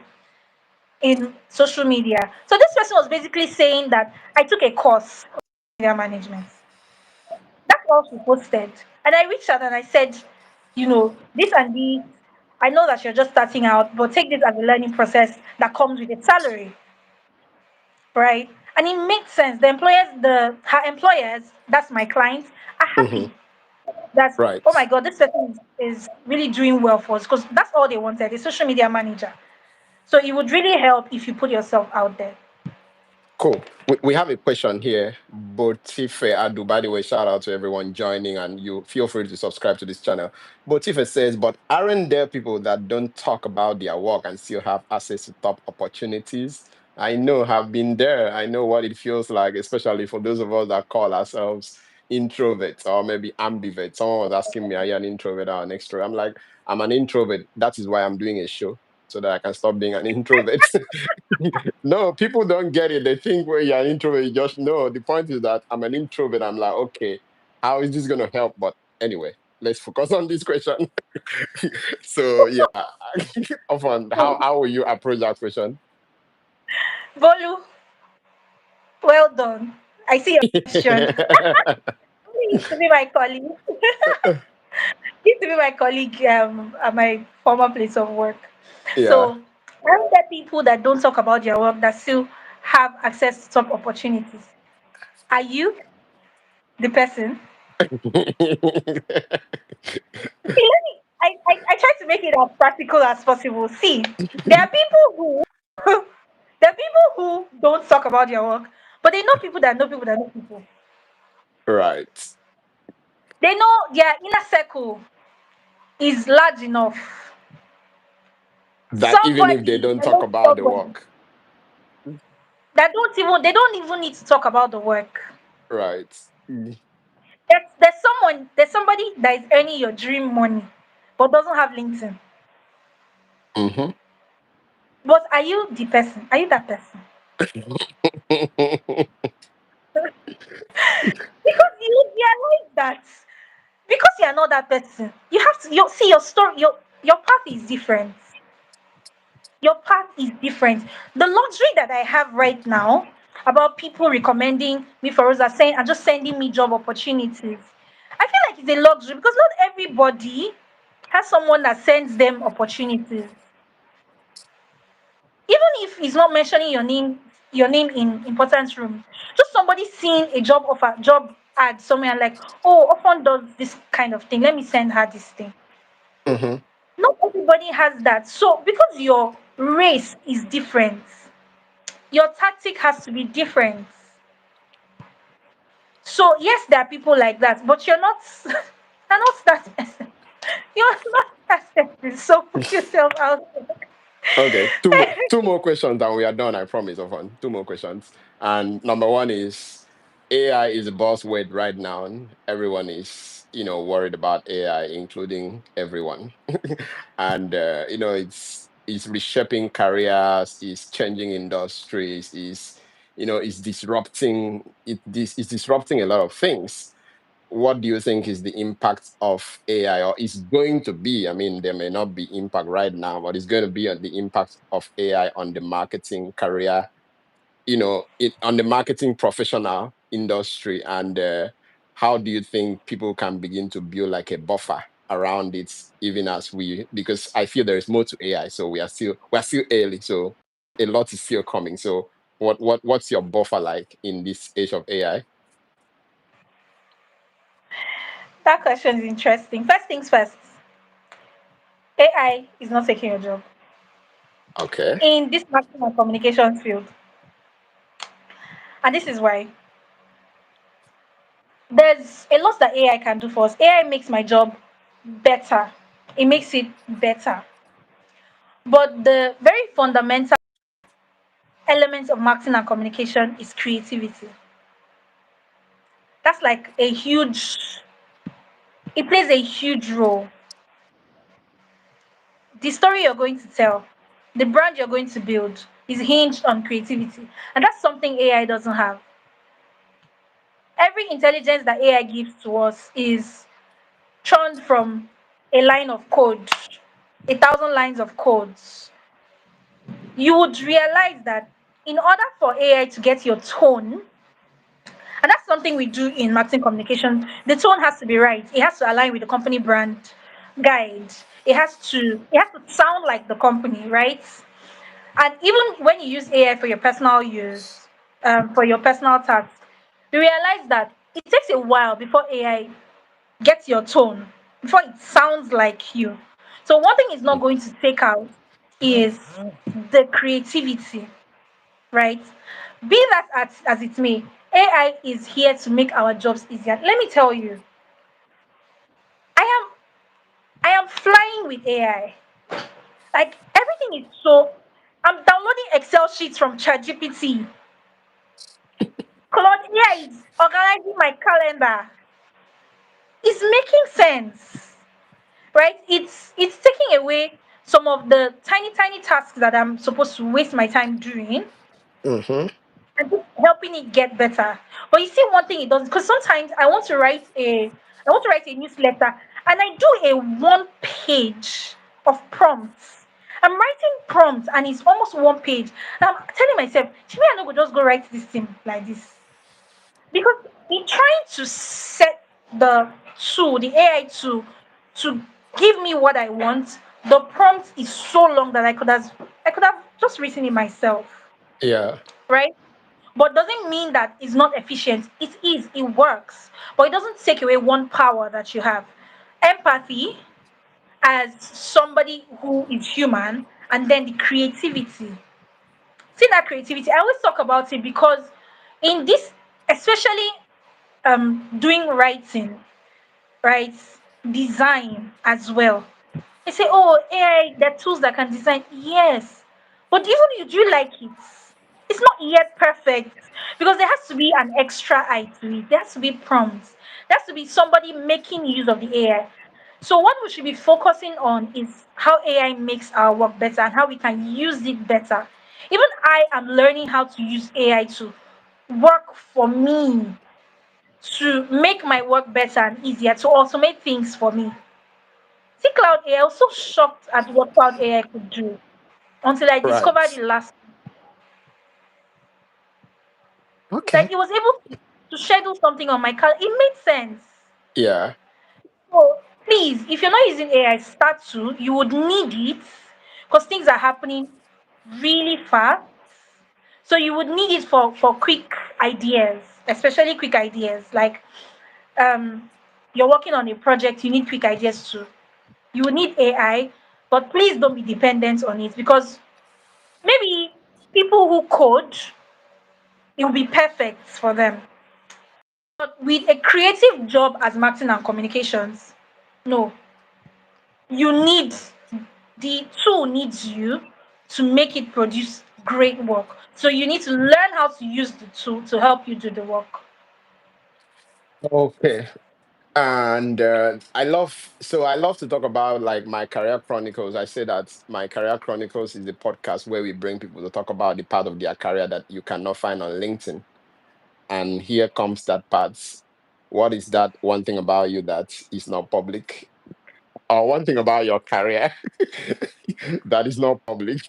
Speaker 2: social media. So this person was basically saying that I took a course in media management. That's all she posted. And I reached out and I said, this and this, I know that you're just starting out, but take this as a learning process that comes with a salary, right? And it made sense. Her employers, that's my clients, are
Speaker 1: Hmm.
Speaker 2: happy that,
Speaker 1: Right.
Speaker 2: oh my God, this person is really doing well for us, because that's all they wanted, a social media manager. So it would really help if you put yourself out there.
Speaker 1: Cool. We have a question here. Botife Adu, by the way, shout out to everyone joining, and you feel free to subscribe to this channel. Botife says, but aren't there people that don't talk about their work and still have access to top opportunities? I know, have been there. I know what it feels like, especially for those of us that call ourselves introverts or maybe ambiverts. Someone was asking me, are you an introvert or an extrovert? I'm like, I'm an introvert. That is why I'm doing a show, so that I can stop being an introvert. No, people don't get it. They think when you're an introvert, you just know. The point is that I'm an introvert. I'm like, okay, how is this going to help? But anyway, let's focus on this question. So yeah, Often, how will you approach that question?
Speaker 2: Bolu, well done. I see your question. He used to be my colleague. He used to be my colleague at my former place of work.
Speaker 1: Yeah.
Speaker 2: So aren't there people that don't talk about their work that still have access to top opportunities? Are you the person? See, I try to make it as practical as possible. See, there are people who there are people who don't talk about their work, but they know people that know people that know people.
Speaker 1: Right.
Speaker 2: They know their inner circle is large enough.
Speaker 1: That even if they
Speaker 2: Somebody
Speaker 1: don't
Speaker 2: that
Speaker 1: talk
Speaker 2: knows
Speaker 1: about the
Speaker 2: somebody
Speaker 1: work.
Speaker 2: that don't even need to talk about the work.
Speaker 1: Right.
Speaker 2: There's somebody that is earning your dream money but doesn't have LinkedIn.
Speaker 1: Mm-hmm.
Speaker 2: But are you the person? Are you that person? Because you realize that because you are not that person, you have to you see your story, your path is different. Your path is different. The luxury that I have right now about people recommending me for Rosa saying and just sending me job opportunities. I feel like it's a luxury because not everybody has someone that sends them opportunities. Even if he's not mentioning your name in important rooms, just somebody seeing a job ad somewhere and like, oh, Often does this kind of thing. Let me send her this thing.
Speaker 1: Mm-hmm.
Speaker 2: Not everybody has that. So because your race is different, your tactic has to be different. So yes, there are people like that, but you're not you're not that person. You're not that person. So put yourself out
Speaker 1: Okay, two more questions and we are done, I promise, Ofan. Two more questions. And number one is AI is a buzzword right now. Everyone is, worried about AI, including everyone. And it's reshaping careers, it's changing industries, it's disrupting a lot of things. What do you think is the impact of AI, or is going to be? I mean, there may not be impact right now, but it's going to be the impact of AI on the marketing career, on the marketing professional industry, and how do you think people can begin to build like a buffer around it, even as because I feel there is more to AI, so we are still early, so a lot is still coming. So what's your buffer like in this age of AI?
Speaker 2: That question is interesting. First things first, AI is not taking your job.
Speaker 1: Okay.
Speaker 2: In this marketing and communications field. And this is why there's a lot that AI can do for us. AI makes my job better, it makes it better. But the very fundamental element of marketing and communication is creativity. That's like it plays a huge role. The story you're going to tell, the brand you're going to build is hinged on creativity. And that's something AI doesn't have. Every intelligence that AI gives to us is churned from a line of code. 1,000 lines of codes, you would realize that in order for AI to get your tone, and that's something we do in marketing communication, the tone has to be right. It has to align with the company brand guide. It has to sound like the company, right? And even when you use AI for your personal use, for your personal tasks, you realize that it takes a while before AI gets your tone, before it sounds like you. So one thing it's not going to take out is the creativity, right? Be that as it may, AI is here to make our jobs easier. Let me tell you, I am I am flying with AI. Like everything is so. I'm downloading Excel sheets from ChatGPT. Claude AI is organizing my calendar. It's making sense, right? It's taking away some of the tiny tasks that I'm supposed to waste my time doing
Speaker 1: Mm-hmm.
Speaker 2: and just helping it get better. But you see, one thing it does, because sometimes I want to write a newsletter and I do a one page of prompts. I'm writing prompts and it's almost one page. And I'm telling myself, maybe I not go just go write this thing like this. Because in trying to set the the AI to give me what I want, the prompt is so long that I could have just written it myself,
Speaker 1: Yeah.
Speaker 2: right? But doesn't mean that it's not efficient. It is, it works. But it doesn't take away one power that you have. Empathy as somebody who is human, and then the creativity. See that creativity. I always talk about it because in this, especially doing writing, right? Design as well. They say, oh, AI, there are tools that can design. Yes. But even if you like it, it's not yet perfect because there has to be an extra eye to it. There has to be prompts. There has to be somebody making use of the AI. So what we should be focusing on is how AI makes our work better and how we can use it better. Even I am learning how to use AI to work for me, to make my work better and easier, to automate things for me. See, Cloud AI, I was so shocked at what Cloud AI could do until I discovered
Speaker 1: Right.
Speaker 2: it last.
Speaker 1: Okay.
Speaker 2: Like, it was able to schedule something on my calendar. It made sense.
Speaker 1: Yeah.
Speaker 2: So, please, if you're not using AI, start to. You would need it because things are happening really fast. So, you would need it for quick ideas, especially quick ideas. Like, um, you're working on a project, you need quick ideas too. You will need AI, but please don't be dependent on it because maybe people who code, it will be perfect for them. But with a creative job as marketing and communications, no, you need the tool needs you to make it produce great work. So you need to learn how to use the tool to help you do the work.
Speaker 1: Okay. And I love to talk about like my career chronicles. I say that my career chronicles is the podcast where we bring people to talk about the part of their career that you cannot find on LinkedIn. And here comes that part. What is that one thing about you that is not public? Or one thing about your career that is not public?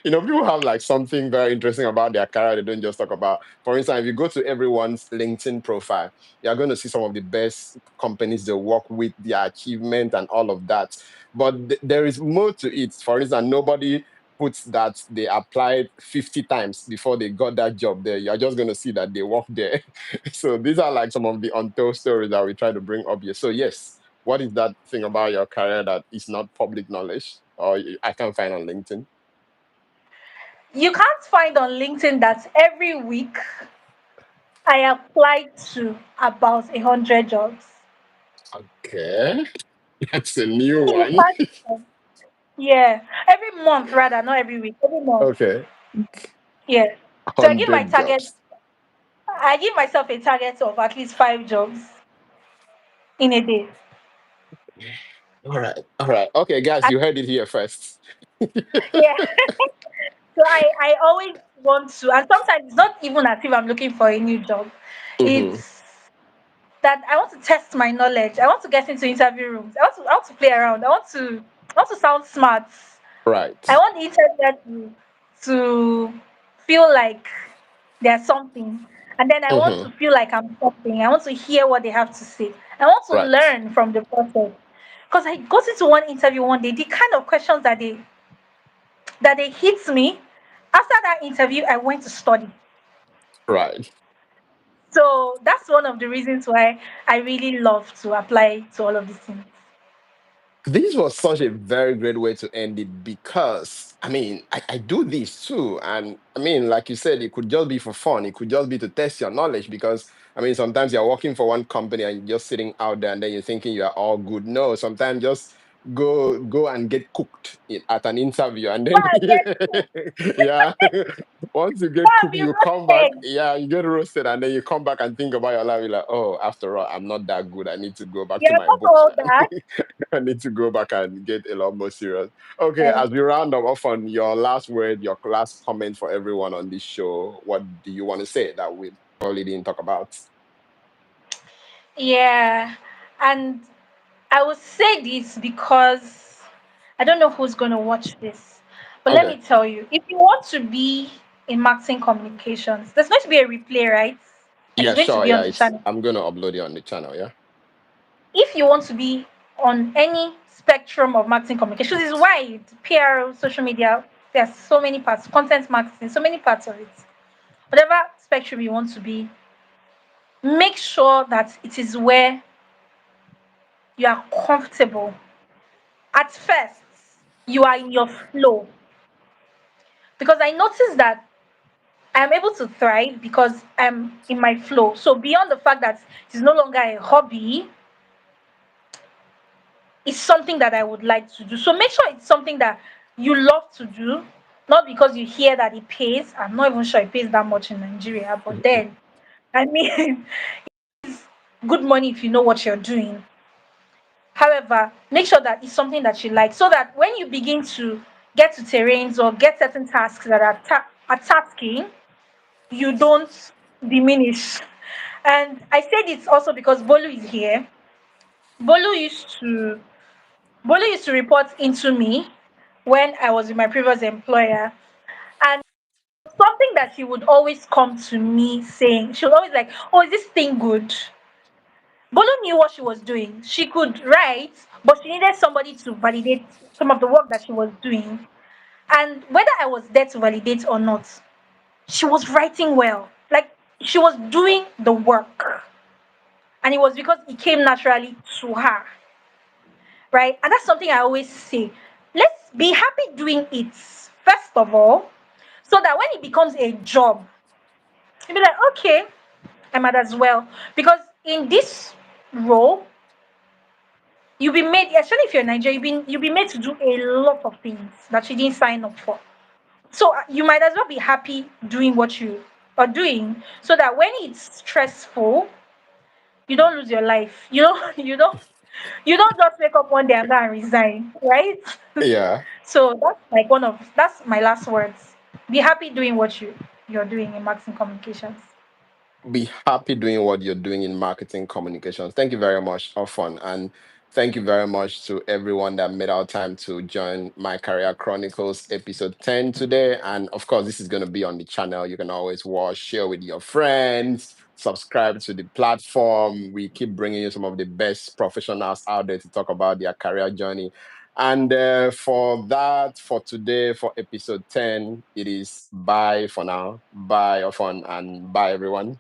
Speaker 1: People have like something very interesting about their career they don't just talk about. For instance, if you go to everyone's LinkedIn profile, you're going to see some of the best companies they work with, their achievement and all of that. But there is more to it. For instance, nobody puts that they applied 50 times before they got that job there. You're just going to see that they work there. So these are like some of the untold stories that we try to bring up here. So yes, what is that thing about your career that is not public knowledge or I can't find on LinkedIn?
Speaker 2: You can't find on LinkedIn that every week I apply to about 100 jobs.
Speaker 1: Okay. That's a new
Speaker 2: You
Speaker 1: one.
Speaker 2: can't. Yeah, every month rather, not every week. Every month.
Speaker 1: Okay.
Speaker 2: Yeah. So I give my
Speaker 1: 100
Speaker 2: target.
Speaker 1: jobs.
Speaker 2: I give myself a target of at least 5 jobs in a day.
Speaker 1: All right. All right. Okay, guys,
Speaker 2: And
Speaker 1: you heard it here first.
Speaker 2: yeah, so I always want to, and sometimes it's not even as if I'm looking for a new job.
Speaker 1: Hmm.
Speaker 2: It's that I want to test my knowledge. I want to get into interview rooms. I want to play around. I want to. I want to sound smart. I
Speaker 1: Right.
Speaker 2: want the interviewer to feel like there's something. And then I want
Speaker 1: Mm-hmm.
Speaker 2: to feel like I'm something. I want to hear what they have to say. I want to
Speaker 1: Right.
Speaker 2: learn from the process. Because I got into one interview one day, the kind of questions that they hit me. After that interview, I went to study.
Speaker 1: Right.
Speaker 2: So that's one of the reasons why I really love to apply to all of these things.
Speaker 1: This was such a very great way to end it because I mean I do this too. And I mean, like you said, it could just be for fun, it could just be to test your knowledge because I mean sometimes you're working for one company and you're just sitting out there and then you're thinking you are all good. No, sometimes just go and get cooked at an interview and
Speaker 2: Go
Speaker 1: then
Speaker 2: and get
Speaker 1: yeah. Once you
Speaker 2: go
Speaker 1: get
Speaker 2: and
Speaker 1: cooked,
Speaker 2: be
Speaker 1: you come back,
Speaker 2: roasted.
Speaker 1: yeah, you get roasted, and then you come back and think about your life. You're like, oh, after all, I'm not that good. I need to go back to
Speaker 2: You're
Speaker 1: my
Speaker 2: not
Speaker 1: books,
Speaker 2: all
Speaker 1: man.
Speaker 2: that.
Speaker 1: I need to go back and get a lot more serious. Okay, as we round up off on your last word, your last comment for everyone on this show, what do you want to say that we probably didn't talk about?
Speaker 2: Yeah. And I will say this because I don't know who's going to watch this. But let
Speaker 1: Okay.
Speaker 2: me tell you, if you want to be in marketing communications, there's going to be a replay, right? It's
Speaker 1: Yeah,
Speaker 2: going to
Speaker 1: sure.
Speaker 2: be on
Speaker 1: Yeah,
Speaker 2: the
Speaker 1: it's
Speaker 2: channel.
Speaker 1: I'm gonna upload it on the channel. Yeah.
Speaker 2: If you want to be on any spectrum of marketing communications, it's wide. PR, social media, there's so many parts, content marketing, so many parts of it. Whatever spectrum you want to be, make sure that it is where you are comfortable. At first, you are in your flow. Because I noticed that I'm able to thrive because I'm in my flow. So beyond the fact that it's no longer a hobby, it's something that I would like to do. So make sure it's something that you love to do, not because you hear that it pays. I'm not even sure it pays that much in Nigeria, but then I mean good money if you know what you're doing. However, make sure that it's something that you like so that when you begin to get to terrains or get certain tasks that are tasking, you don't diminish. And I said it's also because Bolu is here. Bolu used to Bolu used to report into me when I was with my previous employer. And something that she would always come to me saying, she would always like, oh, is this thing good? Bolu knew what she was doing. She could write, but she needed somebody to validate some of the work that she was doing. And whether I was there to validate or not, she was writing well. Like she was doing the work. And it was because it came naturally to her, right? And that's something I always say. Let's be happy doing it, first of all, so that when it becomes a job, you'll be like, okay, I might as well. Because in this role, you'll be made, especially if you're Nigerian, you'll be made to do a lot of things that you didn't sign up for. So you might as well be happy doing what you are doing so that when it's stressful, you don't lose your life. You don't just wake up one day and go and resign, right?
Speaker 1: Yeah.
Speaker 2: So that's my last words. Be happy doing what you're doing in marketing communications.
Speaker 1: Be happy doing what you're doing in marketing communications. Thank you very much, Ofon. And thank you very much to everyone that made our time to join My Career Chronicles episode 10 today. And of course, this is going to be on the channel. You can always watch, share with your friends, subscribe to the platform. We keep bringing you some of the best professionals out there to talk about their career journey. And for that, for today, for episode 10, it is bye for now. Bye, Ofon, and bye, everyone.